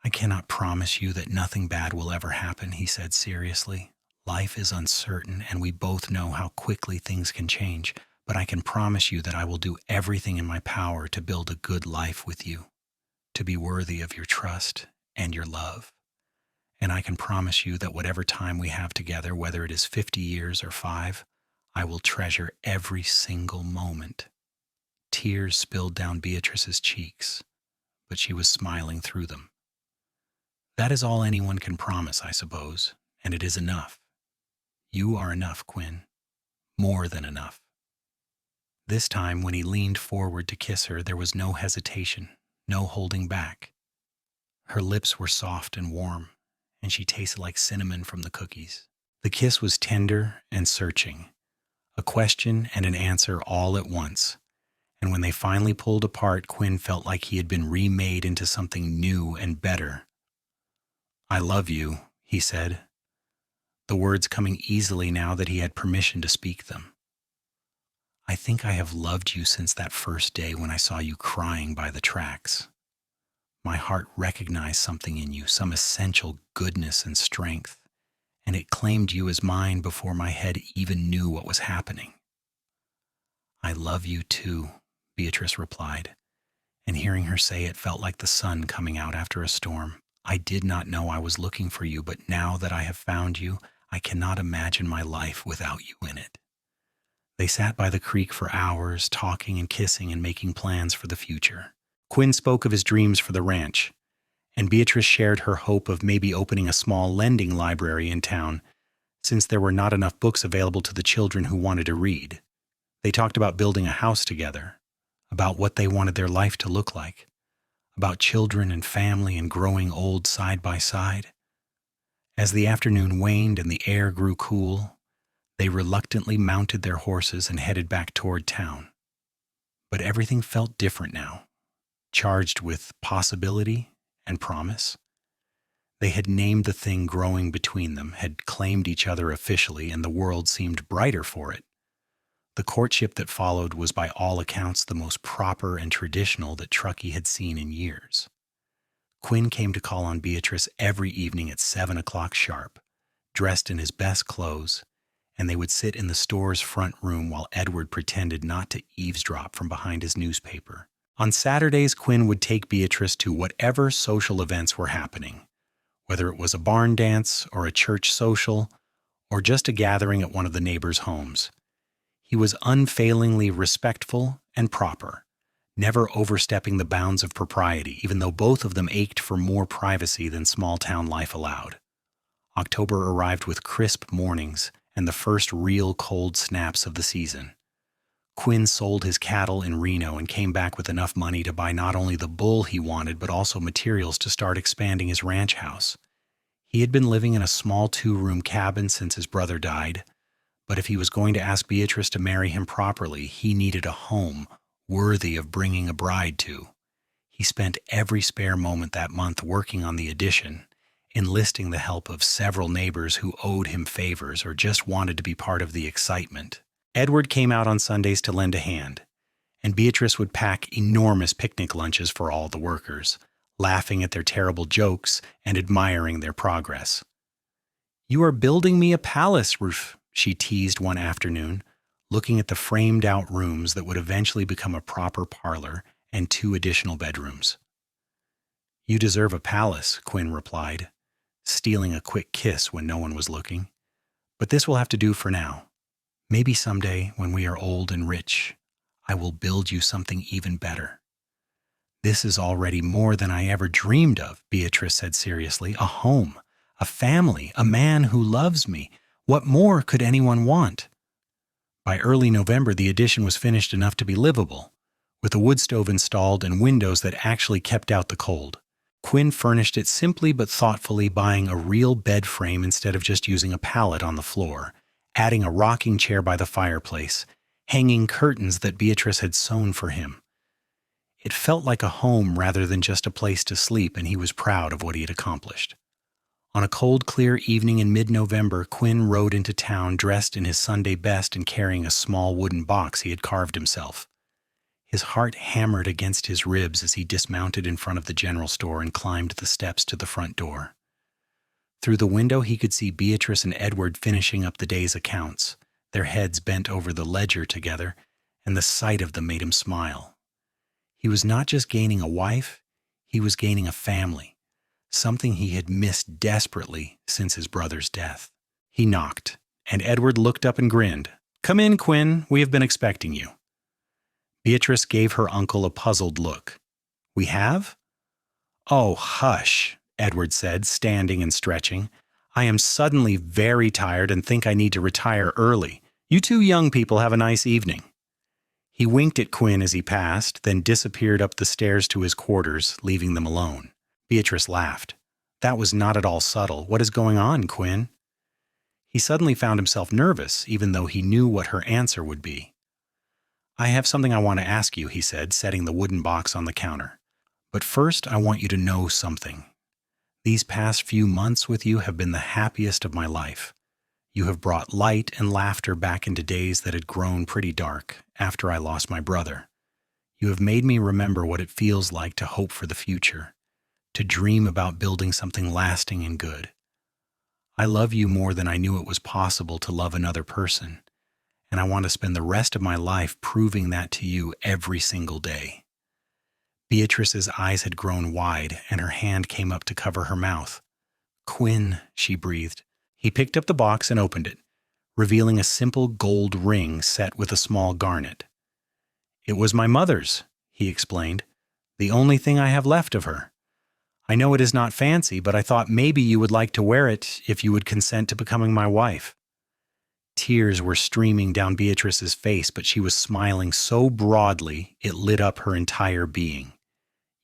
I cannot promise you that nothing bad will ever happen, he said seriously. Life is uncertain, and we both know how quickly things can change, but I can promise you that I will do everything in my power to build a good life with you, to be worthy of your trust and your love. And I can promise you that whatever time we have together, whether it is 50 years or 5, I will treasure every single moment. Tears spilled down Beatrice's cheeks, but she was smiling through them. That is all anyone can promise, I suppose, and it is enough. You are enough, Quinn. More than enough. This time, when he leaned forward to kiss her, there was no hesitation, no holding back. Her lips were soft and warm, and she tasted like cinnamon from the cookies. The kiss was tender and searching, a question and an answer all at once. And when they finally pulled apart, Quinn felt like he had been remade into something new and better. I love you, he said, the words coming easily now that he had permission to speak them. I think I have loved you since that first day when I saw you crying by the tracks. My heart recognized something in you, some essential goodness and strength, and it claimed you as mine before my head even knew what was happening. I love you too, Beatrice replied, and hearing her say it felt like the sun coming out after a storm. I did not know I was looking for you, but now that I have found you, I cannot imagine my life without you in it. They sat by the creek for hours, talking and kissing and making plans for the future. Quinn spoke of his dreams for the ranch, and Beatrice shared her hope of maybe opening a small lending library in town, since there were not enough books available to the children who wanted to read. They talked about building a house together, about what they wanted their life to look like, about children and family and growing old side by side. As the afternoon waned and the air grew cool, they reluctantly mounted their horses and headed back toward town. But everything felt different now, charged with possibility and promise. They had named the thing growing between them, had claimed each other officially, and the world seemed brighter for it. The courtship that followed was by all accounts the most proper and traditional that Truckee had seen in years. Quinn came to call on Beatrice every evening at 7 o'clock sharp, dressed in his best clothes, and they would sit in the store's front room while Edward pretended not to eavesdrop from behind his newspaper. On Saturdays, Quinn would take Beatrice to whatever social events were happening, whether it was a barn dance or a church social or just a gathering at one of the neighbors' homes. He He was unfailingly respectful and proper, never overstepping the bounds of propriety, even though both of them ached for more privacy than small-town life allowed. October arrived with crisp mornings and the first real cold snaps of the season. Quinn sold his cattle in Reno and came back with enough money to buy not only the bull he wanted, but also materials to start expanding his ranch house. He had been living in a small 2-room cabin since his brother died, but if he was going to ask Beatrice to marry him properly, he needed a home worthy of bringing a bride to. He spent every spare moment that month working on the addition, enlisting the help of several neighbors who owed him favors or just wanted to be part of the excitement. Edward came out on Sundays to lend a hand, and Beatrice would pack enormous picnic lunches for all the workers, laughing at their terrible jokes and admiring their progress. "You are building me a palace, Ruth," she teased one afternoon, looking at the framed-out rooms that would eventually become a proper parlor and 2 additional bedrooms. "You deserve a palace," Quinn replied, stealing a quick kiss when no one was looking. "But this will have to do for now. Maybe someday, when we are old and rich, I will build you something even better." "This is already more than I ever dreamed of," Beatrice said seriously. "A home, a family, a man who loves me. What more could anyone want?" By early November, the addition was finished enough to be livable, with a wood stove installed and windows that actually kept out the cold. Quinn furnished it simply but thoughtfully, buying a real bed frame instead of just using a pallet on the floor, adding a rocking chair by the fireplace, hanging curtains that Beatrice had sewn for him. It felt like a home rather than just a place to sleep, and he was proud of what he had accomplished. On a cold, clear evening in mid-November, Quinn rode into town dressed in his Sunday best and carrying a small wooden box he had carved himself. His heart hammered against his ribs as he dismounted in front of the general store and climbed the steps to the front door. Through the window, he could see Beatrice and Edward finishing up the day's accounts, their heads bent over the ledger together, and the sight of them made him smile. He was not just gaining a wife, he was gaining a family, something he had missed desperately since his brother's death. He knocked, and Edward looked up and grinned. "Come in, Quinn. We have been expecting you." Beatrice gave her uncle a puzzled look. "We have?" "Oh, hush," Edward said, standing and stretching. "I am suddenly very tired and think I need to retire early. You 2 young people have a nice evening." He winked at Quinn as he passed, then disappeared up the stairs to his quarters, leaving them alone. Beatrice laughed. "That was not at all subtle. What is going on, Quinn?" He suddenly found himself nervous, even though he knew what her answer would be. "I have something I want to ask you," he said, setting the wooden box on the counter. "But first, I want you to know something. These past few months with you have been the happiest of my life. You have brought light and laughter back into days that had grown pretty dark after I lost my brother. You have made me remember what it feels like to hope for the future, to dream about building something lasting and good. I love you more than I knew it was possible to love another person, and I want to spend the rest of my life proving that to you every single day." Beatrice's eyes had grown wide, and her hand came up to cover her mouth. "Quinn," she breathed. He picked up the box and opened it, revealing a simple gold ring set with a small garnet. "It was my mother's," he explained, "the only thing I have left of her. I know it is not fancy, but I thought maybe you would like to wear it if you would consent to becoming my wife." Tears were streaming down Beatrice's face, but she was smiling so broadly it lit up her entire being.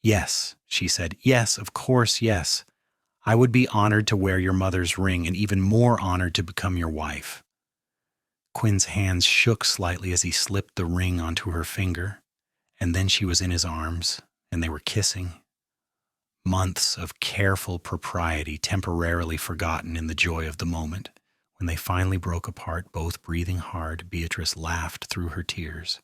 "Yes," she said. "Yes, of course, yes. I would be honored to wear your mother's ring and even more honored to become your wife." Quinn's hands shook slightly as he slipped the ring onto her finger, and then she was in his arms, and they were kissing. Months of careful propriety temporarily forgotten in the joy of the moment. When they finally broke apart, both breathing hard, Beatrice laughed through her tears.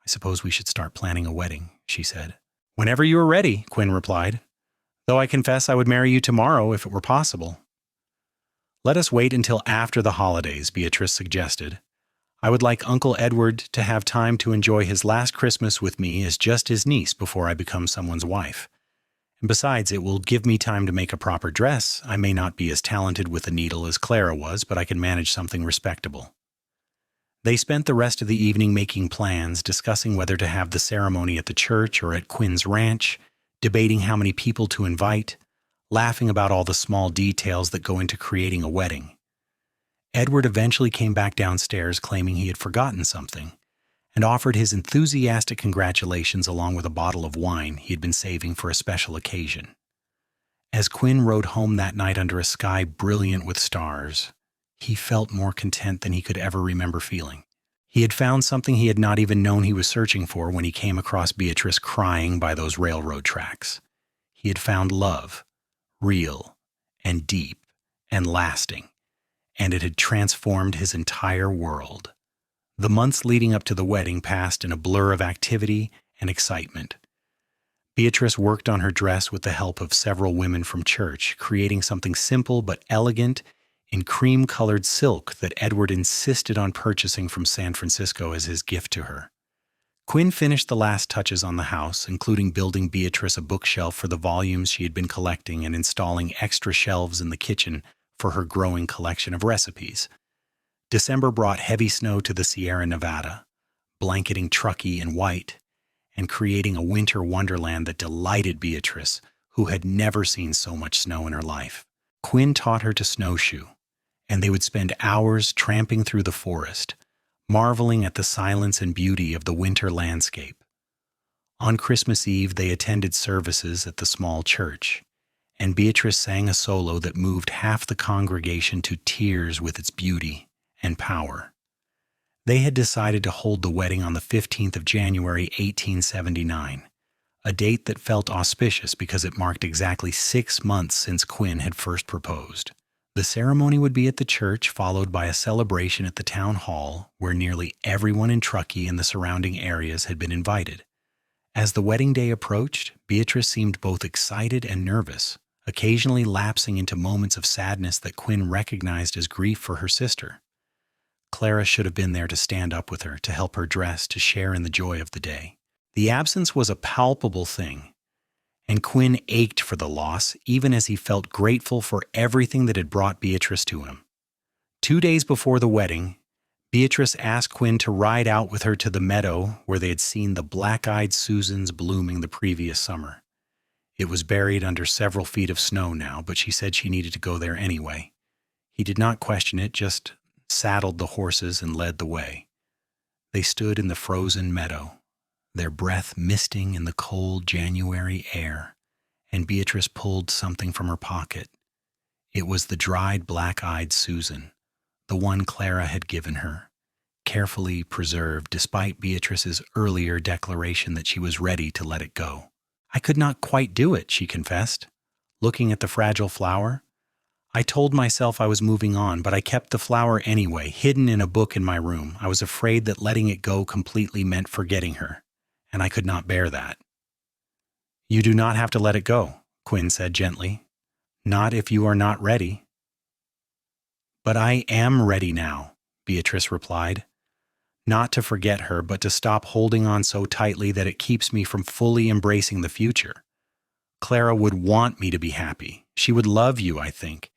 "I suppose we should start planning a wedding," she said. "Whenever you are ready," Quinn replied, "though I confess I would marry you tomorrow if it were possible." "Let us wait until after the holidays," Beatrice suggested. "I would like Uncle Edward to have time to enjoy his last Christmas with me as just his niece before I become someone's wife. And besides, it will give me time to make a proper dress. I may not be as talented with a needle as Clara was, but I can manage something respectable." They spent the rest of the evening making plans, discussing whether to have the ceremony at the church or at Quinn's ranch, debating how many people to invite, laughing about all the small details that go into creating a wedding. Edward eventually came back downstairs claiming he had forgotten something, and offered his enthusiastic congratulations along with a bottle of wine he had been saving for a special occasion. As Quinn rode home that night under a sky brilliant with stars, he felt more content than he could ever remember feeling. He had found something he had not even known he was searching for when he came across Beatrice crying by those railroad tracks. He had found love, real and deep and lasting, and it had transformed his entire world. The months leading up to the wedding passed in a blur of activity and excitement. Beatrice worked on her dress with the help of several women from church, creating something simple but elegant in cream-colored silk that Edward insisted on purchasing from San Francisco as his gift to her. Quinn finished the last touches on the house, including building Beatrice a bookshelf for the volumes she had been collecting and installing extra shelves in the kitchen for her growing collection of recipes. December brought heavy snow to the Sierra Nevada, blanketing Truckee in white, and creating a winter wonderland that delighted Beatrice, who had never seen so much snow in her life. Quinn taught her to snowshoe, and they would spend hours tramping through the forest, marveling at the silence and beauty of the winter landscape. On Christmas Eve, they attended services at the small church, and Beatrice sang a solo that moved half the congregation to tears with its beauty and power. They had decided to hold the wedding on the 15th of January, 1879, a date that felt auspicious because it marked exactly 6 months since Quinn had first proposed. The ceremony would be at the church, followed by a celebration at the town hall, where nearly everyone in Truckee and the surrounding areas had been invited. As the wedding day approached, Beatrice seemed both excited and nervous, occasionally lapsing into moments of sadness that Quinn recognized as grief for her sister. Clara should have been there to stand up with her, to help her dress, to share in the joy of the day. The absence was a palpable thing, and Quinn ached for the loss, even as he felt grateful for everything that had brought Beatrice to him. 2 days before the wedding, Beatrice asked Quinn to ride out with her to the meadow where they had seen the black-eyed Susans blooming the previous summer. It was buried under several feet of snow now, but she said she needed to go there anyway. He did not question it, just saddled the horses and led the way. They stood in the frozen meadow, their breath misting in the cold January air, and Beatrice pulled something from her pocket. It was the dried black-eyed Susan, the one Clara had given her, carefully preserved despite Beatrice's earlier declaration that she was ready to let it go. "I could not quite do it," she confessed, looking at the fragile flower. "I told myself I was moving on, but I kept the flower anyway, hidden in a book in my room. I was afraid that letting it go completely meant forgetting her, and I could not bear that." "You do not have to let it go," Quinn said gently. "Not if you are not ready." "But I am ready now," Beatrice replied. "Not to forget her, but to stop holding on so tightly that it keeps me from fully embracing the future. Clara would want me to be happy. She would love you, I think.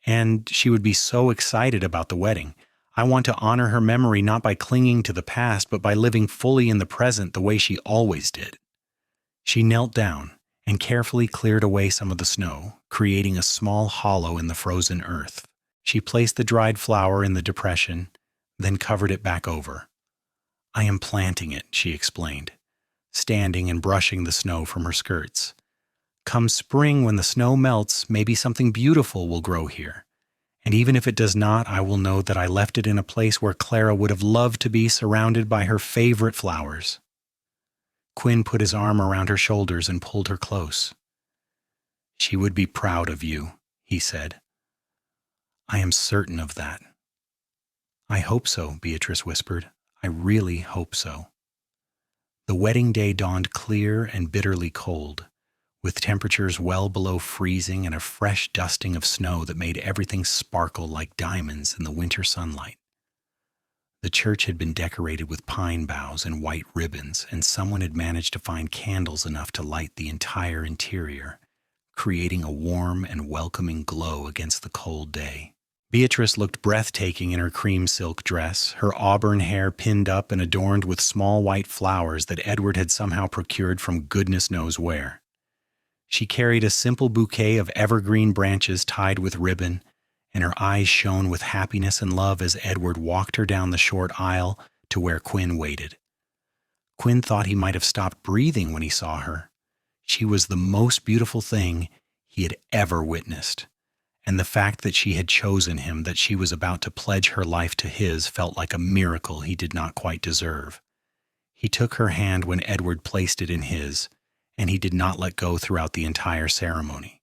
And she would be so excited about the wedding. I want to honor her memory not by clinging to the past, but by living fully in the present the way she always did." She knelt down and carefully cleared away some of the snow, creating a small hollow in the frozen earth. She placed the dried flower in the depression, then covered it back over. "I am planting it," she explained, standing and brushing the snow from her skirts. "Come spring, when the snow melts, maybe something beautiful will grow here. And even if it does not, I will know that I left it in a place where Clara would have loved to be, surrounded by her favorite flowers." Quinn put his arm around her shoulders and pulled her close. "She would be proud of you," he said. "I am certain of that." "I hope so," Beatrice whispered. "I really hope so." The wedding day dawned clear and bitterly cold, with temperatures well below freezing and a fresh dusting of snow that made everything sparkle like diamonds in the winter sunlight. The church had been decorated with pine boughs and white ribbons, and someone had managed to find candles enough to light the entire interior, creating a warm and welcoming glow against the cold day. Beatrice looked breathtaking in her cream silk dress, her auburn hair pinned up and adorned with small white flowers that Edward had somehow procured from goodness knows where. She carried a simple bouquet of evergreen branches tied with ribbon, and her eyes shone with happiness and love as Edward walked her down the short aisle to where Quinn waited. Quinn thought he might have stopped breathing when he saw her. She was the most beautiful thing he had ever witnessed, and the fact that she had chosen him, that she was about to pledge her life to his, felt like a miracle he did not quite deserve. He took her hand when Edward placed it in his, and he did not let go throughout the entire ceremony.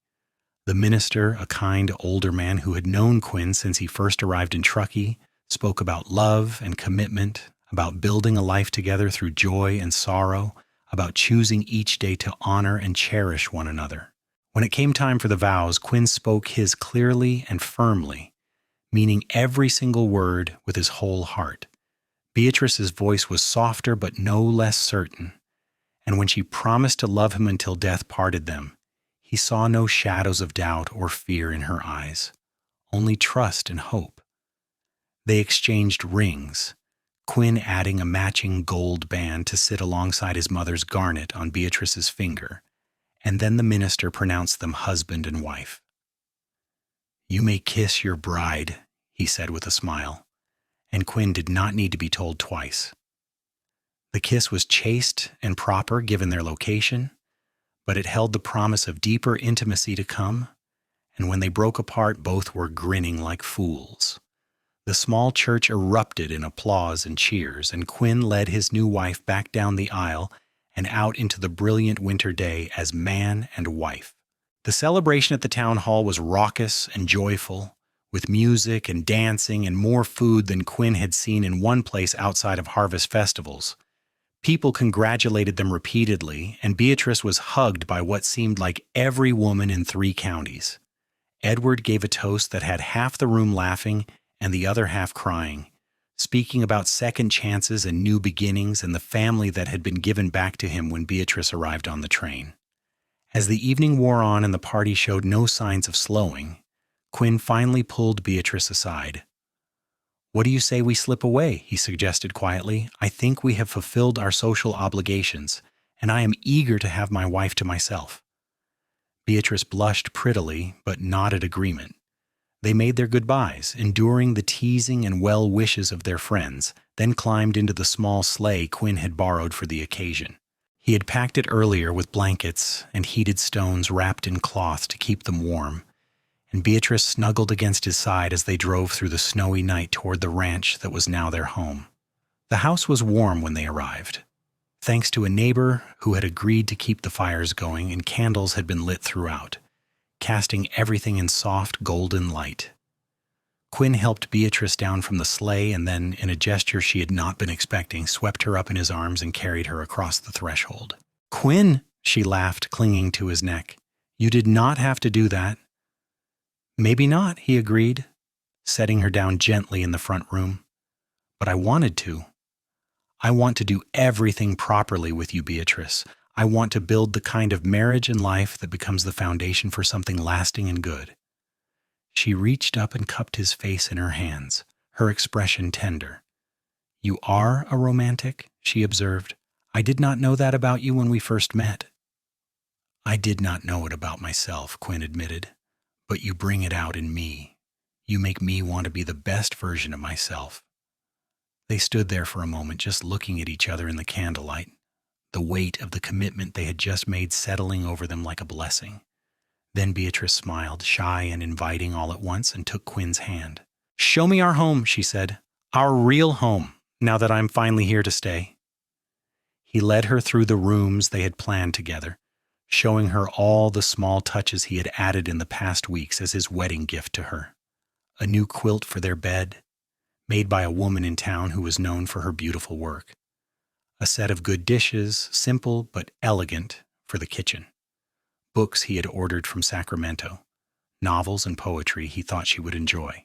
The minister, a kind older man who had known Quinn since he first arrived in Truckee, spoke about love and commitment, about building a life together through joy and sorrow, about choosing each day to honor and cherish one another. When it came time for the vows, Quinn spoke his clearly and firmly, meaning every single word with his whole heart. Beatrice's voice was softer but no less certain, and when she promised to love him until death parted them, he saw no shadows of doubt or fear in her eyes, only trust and hope. They exchanged rings, Quinn adding a matching gold band to sit alongside his mother's garnet on Beatrice's finger, and then the minister pronounced them husband and wife. "You may kiss your bride," he said with a smile, and Quinn did not need to be told twice. The kiss was chaste and proper given their location, but it held the promise of deeper intimacy to come, and when they broke apart, both were grinning like fools. The small church erupted in applause and cheers, and Quinn led his new wife back down the aisle and out into the brilliant winter day as man and wife. The celebration at the town hall was raucous and joyful, with music and dancing and more food than Quinn had seen in one place outside of harvest festivals. People congratulated them repeatedly, and Beatrice was hugged by what seemed like every woman in 3 counties. Edward gave a toast that had half the room laughing and the other half crying, speaking about second chances and new beginnings and the family that had been given back to him when Beatrice arrived on the train. As the evening wore on and the party showed no signs of slowing, Quinn finally pulled Beatrice aside. "What do you say we slip away?" he suggested quietly. "I think we have fulfilled our social obligations, and I am eager to have my wife to myself." Beatrice blushed prettily, but nodded agreement. They made their goodbyes, enduring the teasing and well wishes of their friends, then climbed into the small sleigh Quinn had borrowed for the occasion. He had packed it earlier with blankets and heated stones wrapped in cloth to keep them warm, and Beatrice snuggled against his side as they drove through the snowy night toward the ranch that was now their home. The house was warm when they arrived, thanks to a neighbor who had agreed to keep the fires going, and candles had been lit throughout, casting everything in soft golden light. Quinn helped Beatrice down from the sleigh and then, in a gesture she had not been expecting, swept her up in his arms and carried her across the threshold. "Quinn," she laughed, clinging to his neck, "you did not have to do that." "Maybe not," he agreed, setting her down gently in the front room. "But I wanted to. I want to do everything properly with you, Beatrice. I want to build the kind of marriage and life that becomes the foundation for something lasting and good." She reached up and cupped his face in her hands, her expression tender. "You are a romantic," she observed. "I did not know that about you when we first met." "I did not know it about myself," Quinn admitted, "but you bring it out in me. You make me want to be the best version of myself." They stood there for a moment, just looking at each other in the candlelight, the weight of the commitment they had just made settling over them like a blessing. Then Beatrice smiled, shy and inviting all at once, and took Quinn's hand. "Show me our home," she said. "Our real home, now that I'm finally here to stay." He led her through the rooms they had planned together, showing her all the small touches he had added in the past weeks as his wedding gift to her. A new quilt for their bed, made by a woman in town who was known for her beautiful work. A set of good dishes, simple but elegant, for the kitchen. Books he had ordered from Sacramento, novels and poetry he thought she would enjoy.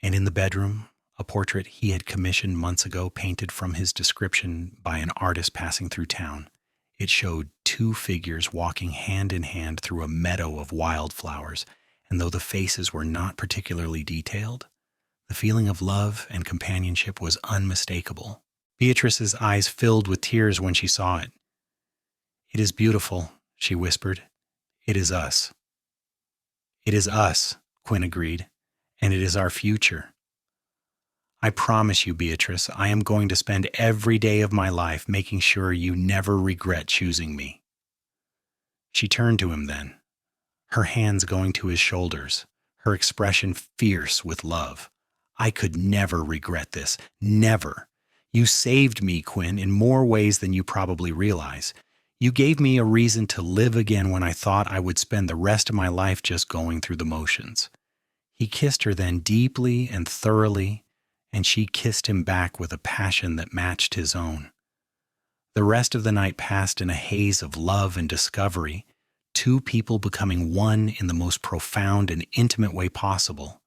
And in the bedroom, a portrait he had commissioned months ago, painted from his description by an artist passing through town. It showed 2 figures walking hand in hand through a meadow of wildflowers, and though the faces were not particularly detailed, the feeling of love and companionship was unmistakable. Beatrice's eyes filled with tears when she saw it. "It is beautiful," she whispered. "It is us." "It is us," Quinn agreed, "and it is our future. I promise you, Beatrice, I am going to spend every day of my life making sure you never regret choosing me." She turned to him then, her hands going to his shoulders, her expression fierce with love. "I could never regret this, never. You saved me, Quinn, in more ways than you probably realize. You gave me a reason to live again when I thought I would spend the rest of my life just going through the motions." He kissed her then deeply and thoroughly, and she kissed him back with a passion that matched his own. The rest of the night passed in a haze of love and discovery, two people becoming one in the most profound and intimate way possible,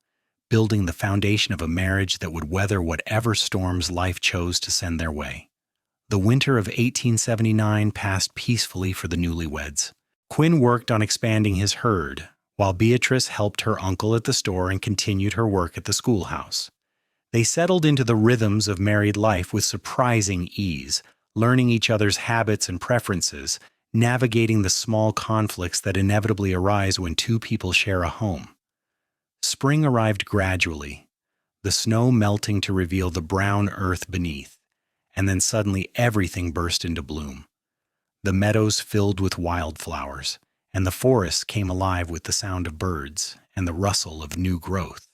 building the foundation of a marriage that would weather whatever storms life chose to send their way. The winter of 1879 passed peacefully for the newlyweds. Quinn worked on expanding his herd, while Beatrice helped her uncle at the store and continued her work at the schoolhouse. They settled into the rhythms of married life with surprising ease, learning each other's habits and preferences, navigating the small conflicts that inevitably arise when two people share a home. Spring arrived gradually, the snow melting to reveal the brown earth beneath, and then suddenly everything burst into bloom. The meadows filled with wildflowers, and the forests came alive with the sound of birds and the rustle of new growth.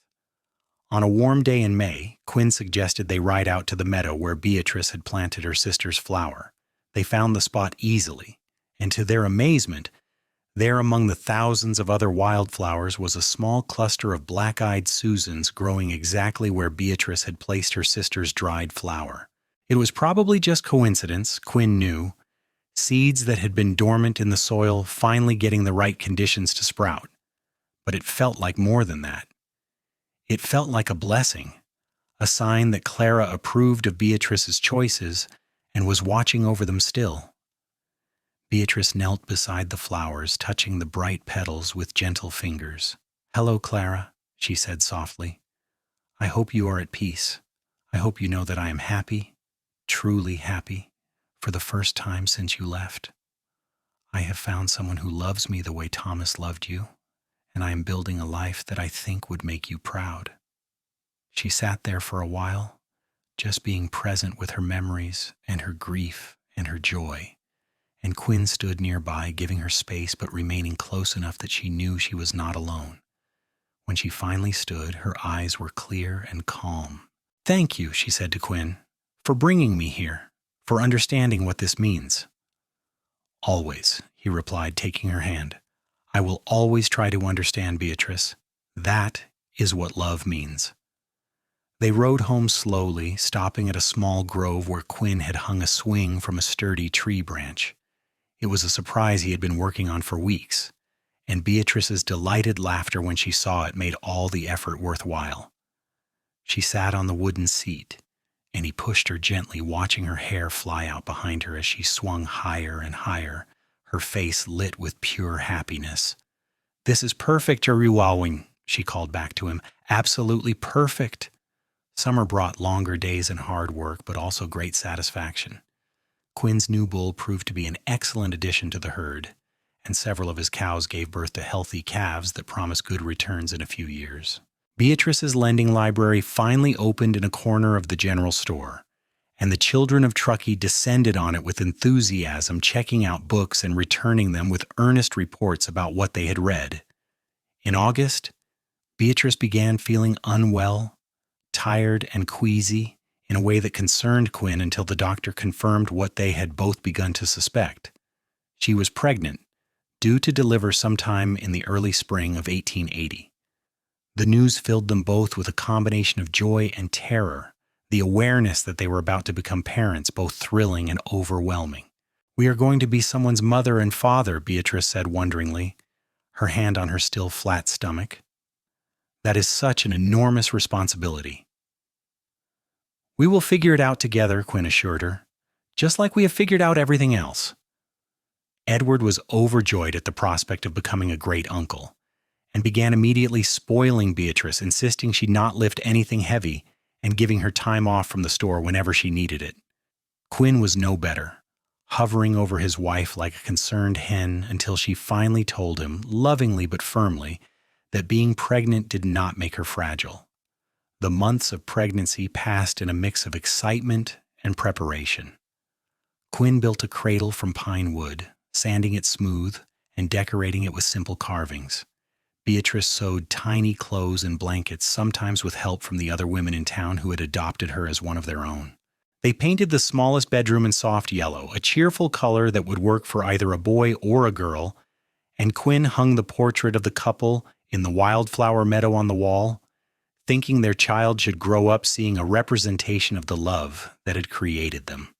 On a warm day in May, Quinn suggested they ride out to the meadow where Beatrice had planted her sister's flower. They found the spot easily, and to their amazement, there among the thousands of other wildflowers was a small cluster of black-eyed Susans growing exactly where Beatrice had placed her sister's dried flower. It was probably just coincidence, Quinn knew, seeds that had been dormant in the soil finally getting the right conditions to sprout. But it felt like more than that. It felt like a blessing, a sign that Clara approved of Beatrice's choices and was watching over them still. Beatrice knelt beside the flowers, touching the bright petals with gentle fingers. "Hello, Clara," she said softly. "I hope you are at peace. I hope you know that I am happy, truly happy, for the first time since you left. I have found someone who loves me the way Thomas loved you, and I am building a life that I think would make you proud." She sat there for a while, just being present with her memories and her grief and her joy, and Quinn stood nearby, giving her space but remaining close enough that she knew she was not alone. When she finally stood, her eyes were clear and calm. "Thank you," she said to Quinn, "for bringing me here, for understanding what this means." "Always," he replied, taking her hand. "I will always try to understand, Beatrice. That is what love means." They rode home slowly, stopping at a small grove where Quinn had hung a swing from a sturdy tree branch. It was a surprise he had been working on for weeks, and Beatrice's delighted laughter when she saw it made all the effort worthwhile. She sat on the wooden seat, and he pushed her gently, watching her hair fly out behind her as she swung higher and higher, her face lit with pure happiness. "This is perfect, Ruwawing," she called back to him. "Absolutely perfect." Summer brought longer days and hard work, but also great satisfaction. Quinn's new bull proved to be an excellent addition to the herd, and several of his cows gave birth to healthy calves that promised good returns in a few years. Beatrice's lending library finally opened in a corner of the general store, and the children of Truckee descended on it with enthusiasm, checking out books and returning them with earnest reports about what they had read. In August, Beatrice began feeling unwell, tired and queasy in a way that concerned Quinn until the doctor confirmed what they had both begun to suspect. She was pregnant, due to deliver sometime in the early spring of 1880. The news filled them both with a combination of joy and terror, the awareness that they were about to become parents, both thrilling and overwhelming. "We are going to be someone's mother and father," Beatrice said wonderingly, her hand on her still flat stomach. "That is such an enormous responsibility." "We will figure it out together," Quinn assured her, "just like we have figured out everything else." Edward was overjoyed at the prospect of becoming a great uncle, and began immediately spoiling Beatrice, insisting she not lift anything heavy and giving her time off from the store whenever she needed it. Quinn was no better, hovering over his wife like a concerned hen until she finally told him, lovingly but firmly, that being pregnant did not make her fragile. The months of pregnancy passed in a mix of excitement and preparation. Quinn built a cradle from pine wood, sanding it smooth and decorating it with simple carvings. Beatrice sewed tiny clothes and blankets, sometimes with help from the other women in town who had adopted her as one of their own. They painted the smallest bedroom in soft yellow, a cheerful color that would work for either a boy or a girl, and Quinn hung the portrait of the couple in the wildflower meadow on the wall, thinking their child should grow up seeing a representation of the love that had created them.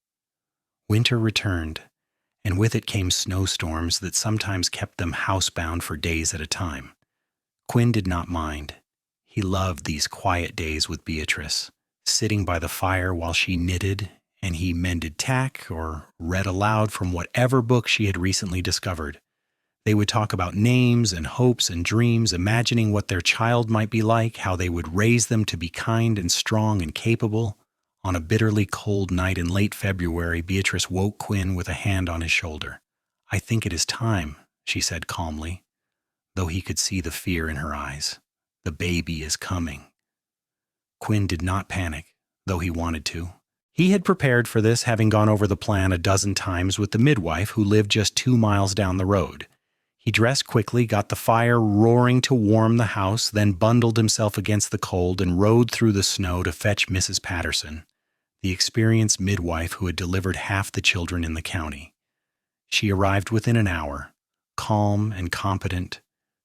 Winter returned, and with it came snowstorms that sometimes kept them housebound for days at a time. Quinn did not mind. He loved these quiet days with Beatrice, sitting by the fire while she knitted and he mended tack or read aloud from whatever book she had recently discovered. They would talk about names and hopes and dreams, imagining what their child might be like, how they would raise them to be kind and strong and capable. On a bitterly cold night in late February, Beatrice woke Quinn with a hand on his shoulder. "I think it is time," she said calmly, though he could see the fear in her eyes. "The baby is coming." Quinn did not panic, though he wanted to. He had prepared for this, having gone over the plan a dozen times with the midwife who lived just 2 miles down the road. He dressed quickly, got the fire roaring to warm the house, then bundled himself against the cold and rode through the snow to fetch Mrs. Patterson, the experienced midwife who had delivered half the children in the county. She arrived within an hour, calm and competent,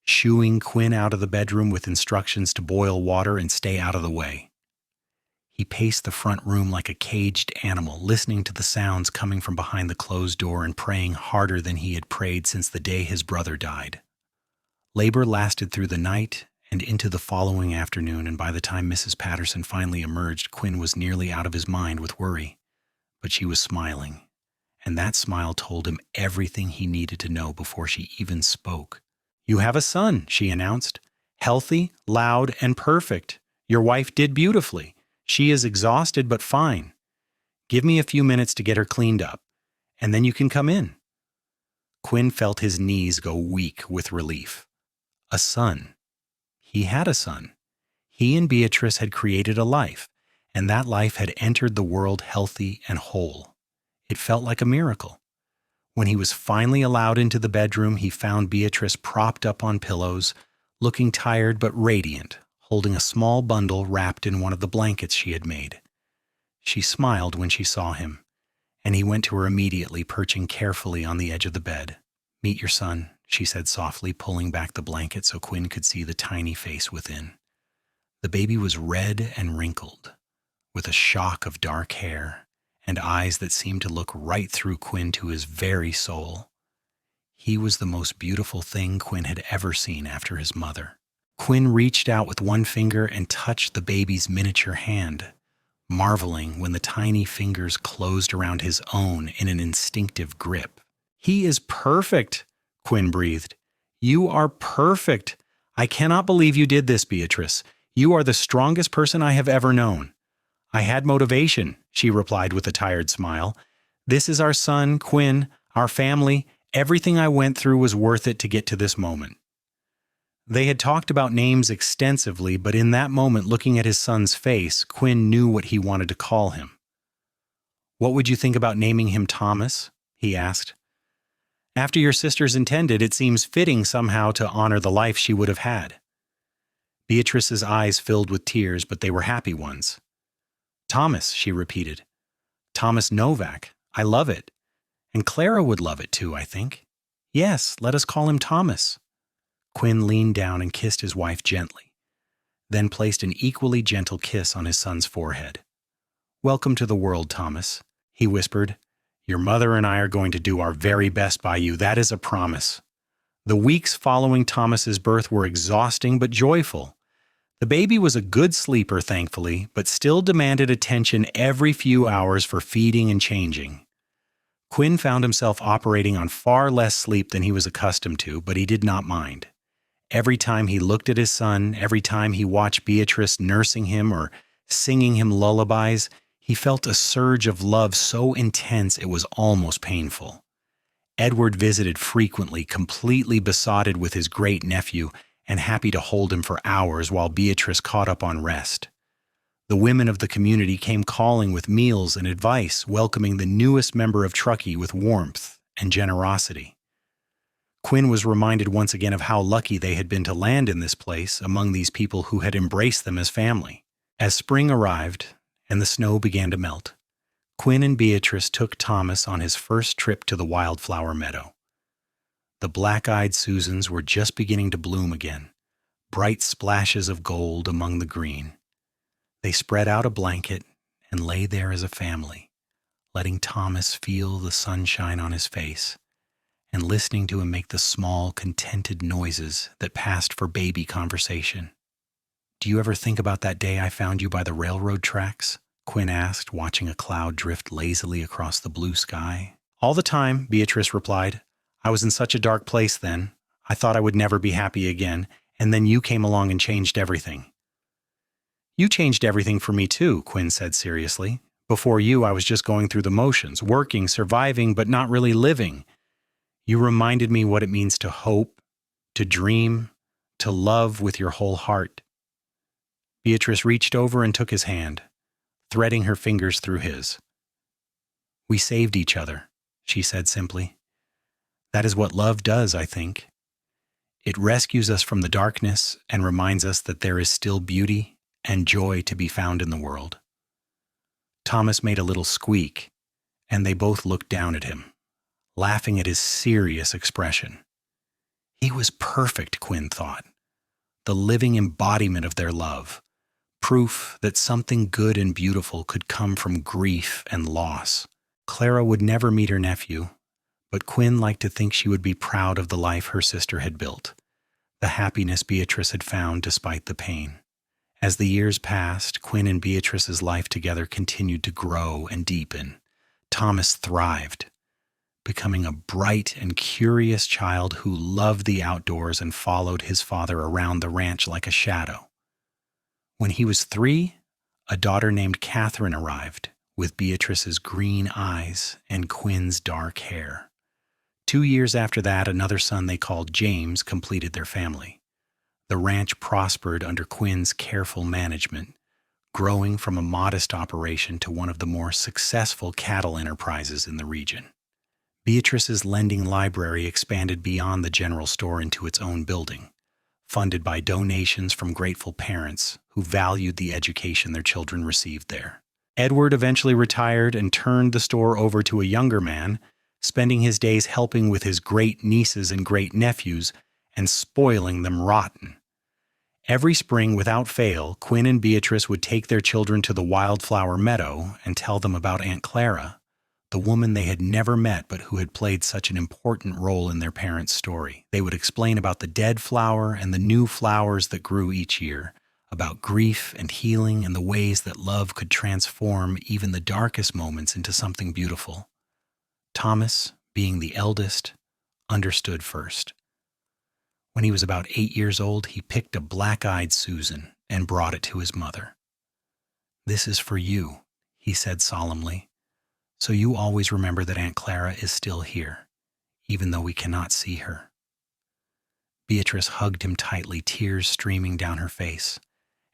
shooing Quinn out of the bedroom with instructions to boil water and stay out of the way. He paced the front room like a caged animal, listening to the sounds coming from behind the closed door and praying harder than he had prayed since the day his brother died. Labor lasted through the night and into the following afternoon, and by the time Mrs. Patterson finally emerged, Quinn was nearly out of his mind with worry. But she was smiling, and that smile told him everything he needed to know before she even spoke. "You have a son," she announced. "Healthy, loud, and perfect. Your wife did beautifully. She is exhausted but fine. Give me a few minutes to get her cleaned up, and then you can come in." Quinn felt his knees go weak with relief. A son. He had a son. He and Beatrice had created a life, and that life had entered the world healthy and whole. It felt like a miracle. When he was finally allowed into the bedroom, he found Beatrice propped up on pillows, looking tired but radiant, holding a small bundle wrapped in one of the blankets she had made. She smiled when she saw him, and he went to her immediately, perching carefully on the edge of the bed. "Meet your son," she said softly, pulling back the blanket so Quinn could see the tiny face within. The baby was red and wrinkled, with a shock of dark hair and eyes that seemed to look right through Quinn to his very soul. He was the most beautiful thing Quinn had ever seen after his mother. Quinn reached out with one finger and touched the baby's miniature hand, marveling when the tiny fingers closed around his own in an instinctive grip. "He is perfect," Quinn breathed. "You are perfect. I cannot believe you did this, Beatrice. You are the strongest person I have ever known." "I had motivation," she replied with a tired smile. "This is our son, Quinn, our family. Everything I went through was worth it to get to this moment." They had talked about names extensively, but in that moment, looking at his son's face, Quinn knew what he wanted to call him. "What would you think about naming him Thomas?" he asked. "After your sisters intended, it seems fitting somehow to honor the life she would have had." Beatrice's eyes filled with tears, but they were happy ones. "Thomas," she repeated. "Thomas Novak. I love it. And Clara would love it too, I think. Yes, let us call him Thomas." Quinn leaned down and kissed his wife gently, then placed an equally gentle kiss on his son's forehead. "Welcome to the world, Thomas," he whispered. "Your mother and I are going to do our very best by you. That is a promise." The weeks following Thomas's birth were exhausting but joyful. The baby was a good sleeper, thankfully, but still demanded attention every few hours for feeding and changing. Quinn found himself operating on far less sleep than he was accustomed to, but he did not mind. Every time he looked at his son, every time he watched Beatrice nursing him or singing him lullabies, he felt a surge of love so intense it was almost painful. Edward visited frequently, completely besotted with his great-nephew and happy to hold him for hours while Beatrice caught up on rest. The women of the community came calling with meals and advice, welcoming the newest member of Truckee with warmth and generosity. Quinn was reminded once again of how lucky they had been to land in this place among these people who had embraced them as family. As spring arrived and the snow began to melt, Quinn and Beatrice took Thomas on his first trip to the wildflower meadow. The black-eyed Susans were just beginning to bloom again, bright splashes of gold among the green. They spread out a blanket and lay there as a family, letting Thomas feel the sunshine on his face and listening to him make the small, contented noises that passed for baby conversation. "Do you ever think about that day I found you by the railroad tracks?" Quinn asked, watching a cloud drift lazily across the blue sky. "All the time," Beatrice replied. "I was in such a dark place then. I thought I would never be happy again, and then you came along and changed everything." "You changed everything for me too," Quinn said seriously. "Before you, I was just going through the motions, working, surviving, but not really living. You reminded me what it means to hope, to dream, to love with your whole heart." Beatrice reached over and took his hand, threading her fingers through his. "We saved each other," she said simply. "That is what love does, I think. It rescues us from the darkness and reminds us that there is still beauty and joy to be found in the world." Thomas made a little squeak, and they both looked down at him, laughing at his serious expression. He was perfect, Quinn thought, the living embodiment of their love, proof that something good and beautiful could come from grief and loss. Clara would never meet her nephew, but Quinn liked to think she would be proud of the life her sister had built, the happiness Beatrice had found despite the pain. As the years passed, Quinn and Beatrice's life together continued to grow and deepen. Thomas thrived, becoming a bright and curious child who loved the outdoors and followed his father around the ranch like a shadow. When he was 3, a daughter named Catherine arrived, with Beatrice's green eyes and Quinn's dark hair. 2 years after that, another son they called James completed their family. The ranch prospered under Quinn's careful management, growing from a modest operation to one of the more successful cattle enterprises in the region. Beatrice's lending library expanded beyond the general store into its own building, funded by donations from grateful parents who valued the education their children received there. Edward eventually retired and turned the store over to a younger man, spending his days helping with his great-nieces and great-nephews and spoiling them rotten. Every spring, without fail, Quinn and Beatrice would take their children to the wildflower meadow and tell them about Aunt Clara, the woman they had never met but who had played such an important role in their parents' story. They would explain about the dead flower and the new flowers that grew each year, about grief and healing and the ways that love could transform even the darkest moments into something beautiful. Thomas, being the eldest, understood first. When he was about 8 years old, he picked a black-eyed Susan and brought it to his mother. "This is for you," he said solemnly, "so you always remember that Aunt Clara is still here, even though we cannot see her." Beatrice hugged him tightly, tears streaming down her face,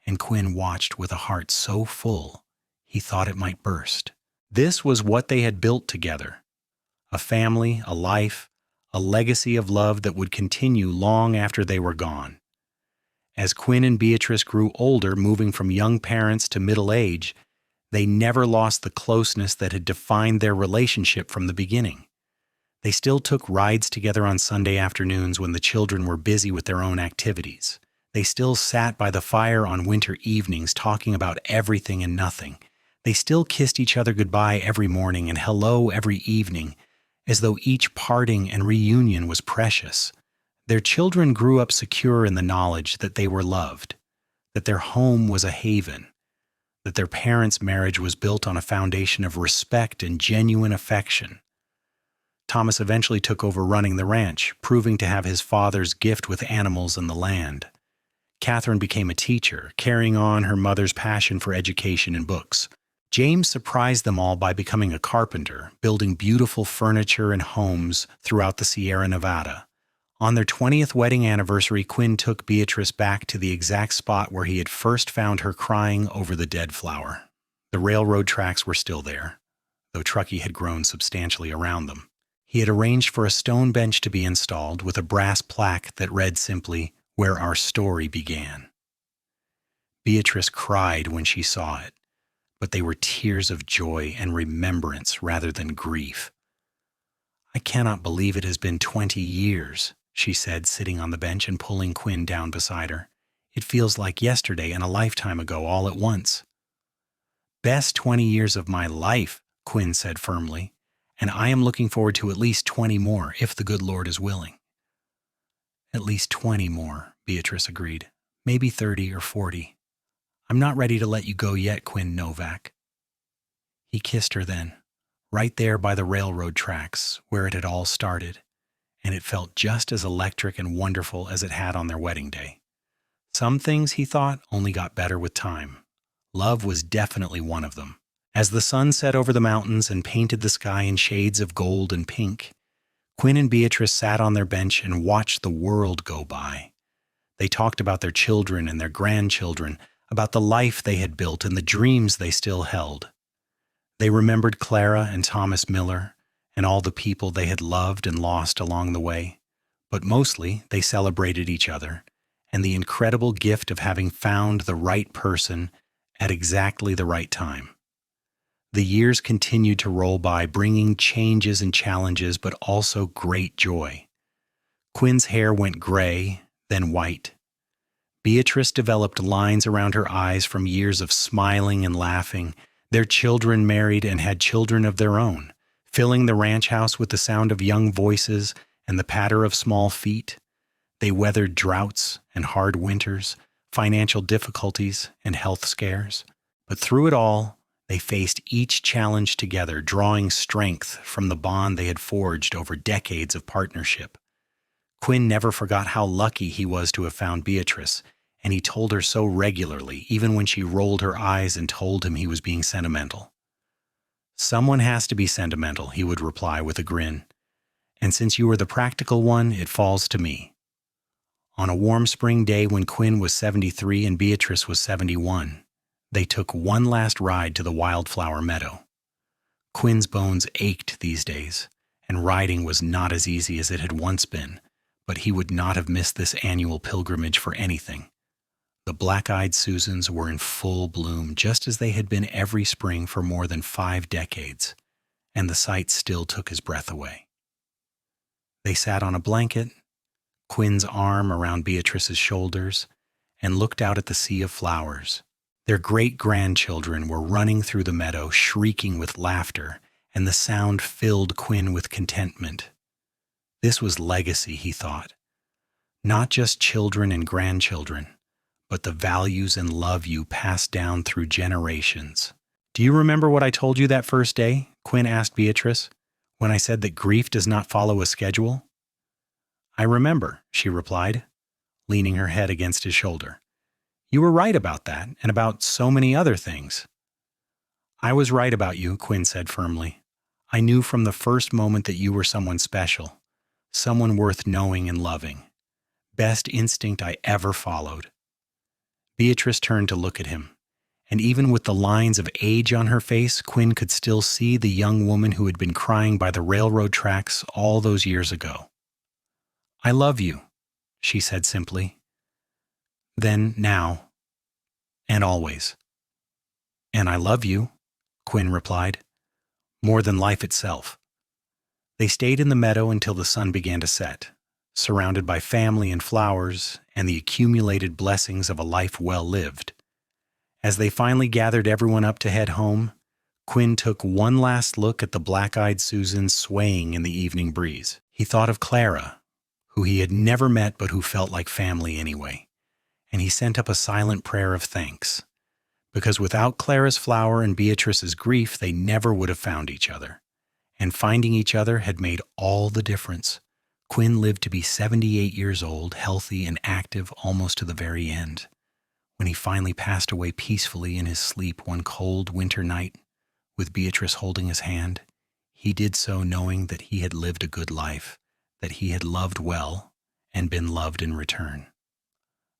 and Quinn watched with a heart so full he thought it might burst. This was what they had built together: a family, a life, a legacy of love that would continue long after they were gone. As Quinn and Beatrice grew older, moving from young parents to middle age, they never lost the closeness that had defined their relationship from the beginning. They still took rides together on Sunday afternoons when the children were busy with their own activities. They still sat by the fire on winter evenings talking about everything and nothing. They still kissed each other goodbye every morning and hello every evening, as though each parting and reunion was precious. Their children grew up secure in the knowledge that they were loved, that their home was a haven, that their parents' marriage was built on a foundation of respect and genuine affection. Thomas eventually took over running the ranch, proving to have his father's gift with animals and the land. Catherine became a teacher, carrying on her mother's passion for education and books. James surprised them all by becoming a carpenter, building beautiful furniture and homes throughout the Sierra Nevada. On their 20th wedding anniversary, Quinn took Beatrice back to the exact spot where he had first found her crying over the dead flower. The railroad tracks were still there, though Truckee had grown substantially around them. He had arranged for a stone bench to be installed with a brass plaque that read simply, "Where Our Story Began." Beatrice cried when she saw it, but they were tears of joy and remembrance rather than grief. "I cannot believe it has been 20 years, she said, sitting on the bench and pulling Quinn down beside her. "It feels like yesterday and a lifetime ago all at once." "Best 20 years of my life," Quinn said firmly, "and I am looking forward to at least 20 more, if the good Lord is willing." "At least 20 more," Beatrice agreed. "Maybe 30 or 40. I'm not ready to let you go yet, Quinn Novak." He kissed her then, right there by the railroad tracks where it had all started, and it felt just as electric and wonderful as it had on their wedding day. Some things, he thought, only got better with time. Love was definitely one of them. As the sun set over the mountains and painted the sky in shades of gold and pink, Quinn and Beatrice sat on their bench and watched the world go by. They talked about their children and their grandchildren, about the life they had built and the dreams they still held. They remembered Clara and Thomas Miller and all the people they had loved and lost along the way, but mostly they celebrated each other and the incredible gift of having found the right person at exactly the right time. The years continued to roll by, bringing changes and challenges, but also great joy. Quinn's hair went gray, then white. Beatrice developed lines around her eyes from years of smiling and laughing. Their children married and had children of their own, filling the ranch house with the sound of young voices and the patter of small feet. They weathered droughts and hard winters, financial difficulties and health scares. But through it all, they faced each challenge together, drawing strength from the bond they had forged over decades of partnership. Quinn never forgot how lucky he was to have found Beatrice, and he told her so regularly, even when she rolled her eyes and told him he was being sentimental. "Someone has to be sentimental," he would reply with a grin. "And since you are the practical one, it falls to me." On a warm spring day when Quinn was 73 and Beatrice was 71, they took one last ride to the wildflower meadow. Quinn's bones ached these days, and riding was not as easy as it had once been, but he would not have missed this annual pilgrimage for anything. The black-eyed Susans were in full bloom, just as they had been every spring for more than 5 decades, and the sight still took his breath away. They sat on a blanket, Quinn's arm around Beatrice's shoulders, and looked out at the sea of flowers. Their great-grandchildren were running through the meadow, shrieking with laughter, and the sound filled Quinn with contentment. This was legacy, he thought. Not just children and grandchildren, but the values and love you pass down through generations. "Do you remember what I told you that first day?" Quinn asked Beatrice, "when I said that grief does not follow a schedule?" "I remember," she replied, leaning her head against his shoulder. "You were right about that, and about so many other things." "I was right about you," Quinn said firmly. "I knew from the first moment that you were someone special, someone worth knowing and loving. Best instinct I ever followed." Beatrice turned to look at him, and even with the lines of age on her face, Quinn could still see the young woman who had been crying by the railroad tracks all those years ago. "I love you," she said simply. "Then, now, and always." "And I love you," Quinn replied, "more than life itself." They stayed in the meadow until the sun began to set, surrounded by family and flowers and the accumulated blessings of a life well lived. As they finally gathered everyone up to head home, Quinn took one last look at the black-eyed Susan swaying in the evening breeze. He thought of Clara, who he had never met but who felt like family anyway, and he sent up a silent prayer of thanks, because without Clara's flower and Beatrice's grief, they never would have found each other, and finding each other had made all the difference. Quinn lived to be 78 years old, healthy and active almost to the very end. When he finally passed away peacefully in his sleep one cold winter night, with Beatrice holding his hand, he did so knowing that he had lived a good life, that he had loved well, and been loved in return.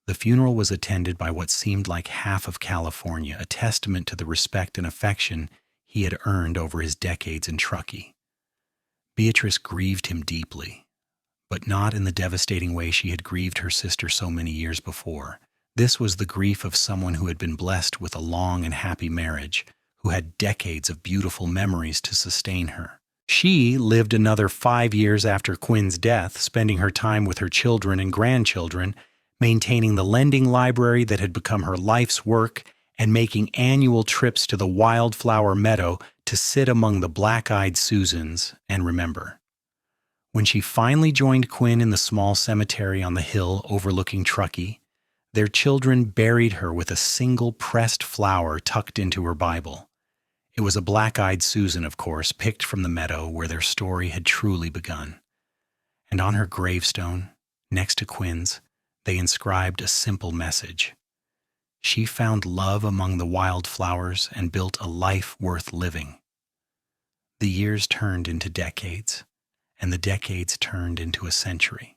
The funeral was attended by what seemed like half of California, a testament to the respect and affection he had earned over his decades in Truckee. Beatrice grieved him deeply, but not in the devastating way she had grieved her sister so many years before. This was the grief of someone who had been blessed with a long and happy marriage, who had decades of beautiful memories to sustain her. She lived another 5 years after Quinn's death, spending her time with her children and grandchildren, maintaining the lending library that had become her life's work, and making annual trips to the wildflower meadow to sit among the black-eyed Susans and remember. When she finally joined Quinn in the small cemetery on the hill overlooking Truckee, their children buried her with a single pressed flower tucked into her Bible. It was a black-eyed Susan, of course, picked from the meadow where their story had truly begun. And on her gravestone, next to Quinn's, they inscribed a simple message. She found love among the wildflowers and built a life worth living. The years turned into decades, and the decades turned into a century.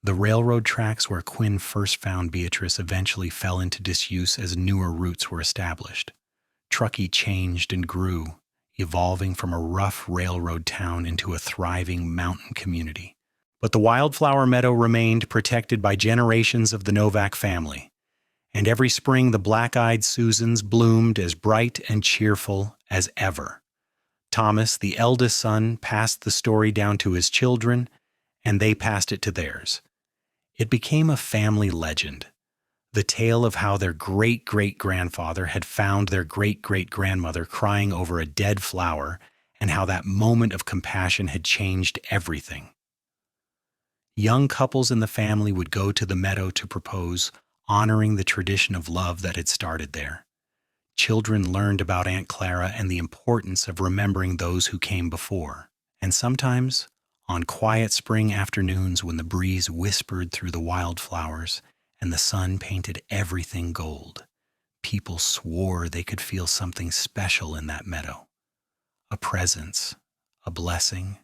The railroad tracks where Quinn first found Beatrice eventually fell into disuse as newer routes were established. Truckee changed and grew, evolving from a rough railroad town into a thriving mountain community. But the wildflower meadow remained protected by generations of the Novak family, and every spring the black-eyed Susans bloomed as bright and cheerful as ever. Thomas, the eldest son, passed the story down to his children, and they passed it to theirs. It became a family legend, the tale of how their great-great-grandfather had found their great-great-grandmother crying over a dead flower, and how that moment of compassion had changed everything. Young couples in the family would go to the meadow to propose, honoring the tradition of love that had started there. Children learned about Aunt Clara and the importance of remembering those who came before. And sometimes, on quiet spring afternoons when the breeze whispered through the wildflowers and the sun painted everything gold, people swore they could feel something special in that meadow. A presence, a blessing,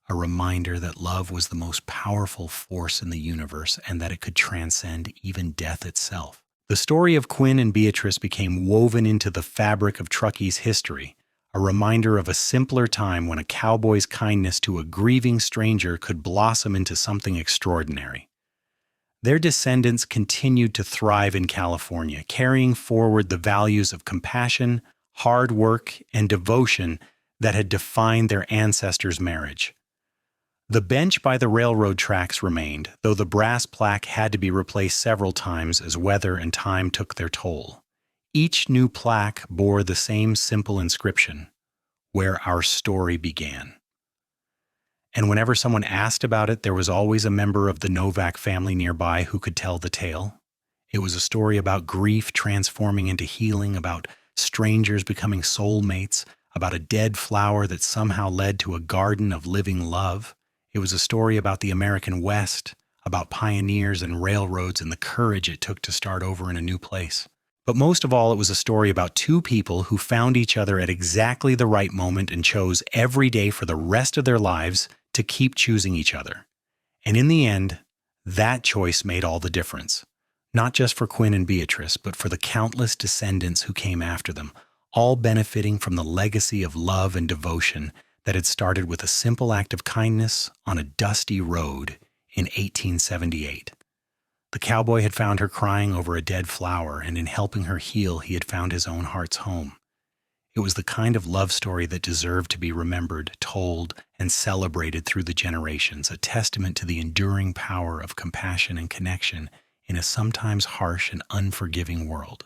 a reminder that love was the most powerful force in the universe and that it could transcend even death itself. The story of Quinn and Beatrice became woven into the fabric of Truckee's history, a reminder of a simpler time when a cowboy's kindness to a grieving stranger could blossom into something extraordinary. Their descendants continued to thrive in California, carrying forward the values of compassion, hard work, and devotion that had defined their ancestors' marriage. The bench by the railroad tracks remained, though the brass plaque had to be replaced several times as weather and time took their toll. Each new plaque bore the same simple inscription, "Where our story began." And whenever someone asked about it, there was always a member of the Novak family nearby who could tell the tale. It was a story about grief transforming into healing, about strangers becoming soulmates, about a dead flower that somehow led to a garden of living love. It was a story about the American West, about pioneers and railroads and the courage it took to start over in a new place. But most of all, it was a story about two people who found each other at exactly the right moment and chose every day for the rest of their lives to keep choosing each other. And in the end, that choice made all the difference. Not just for Quinn and Beatrice, but for the countless descendants who came after them, all benefiting from the legacy of love and devotion that had started with a simple act of kindness on a dusty road in 1878. The cowboy had found her crying over a dead flower, and in helping her heal, he had found his own heart's home. It was the kind of love story that deserved to be remembered, told, and celebrated through the generations, a testament to the enduring power of compassion and connection in a sometimes harsh and unforgiving world.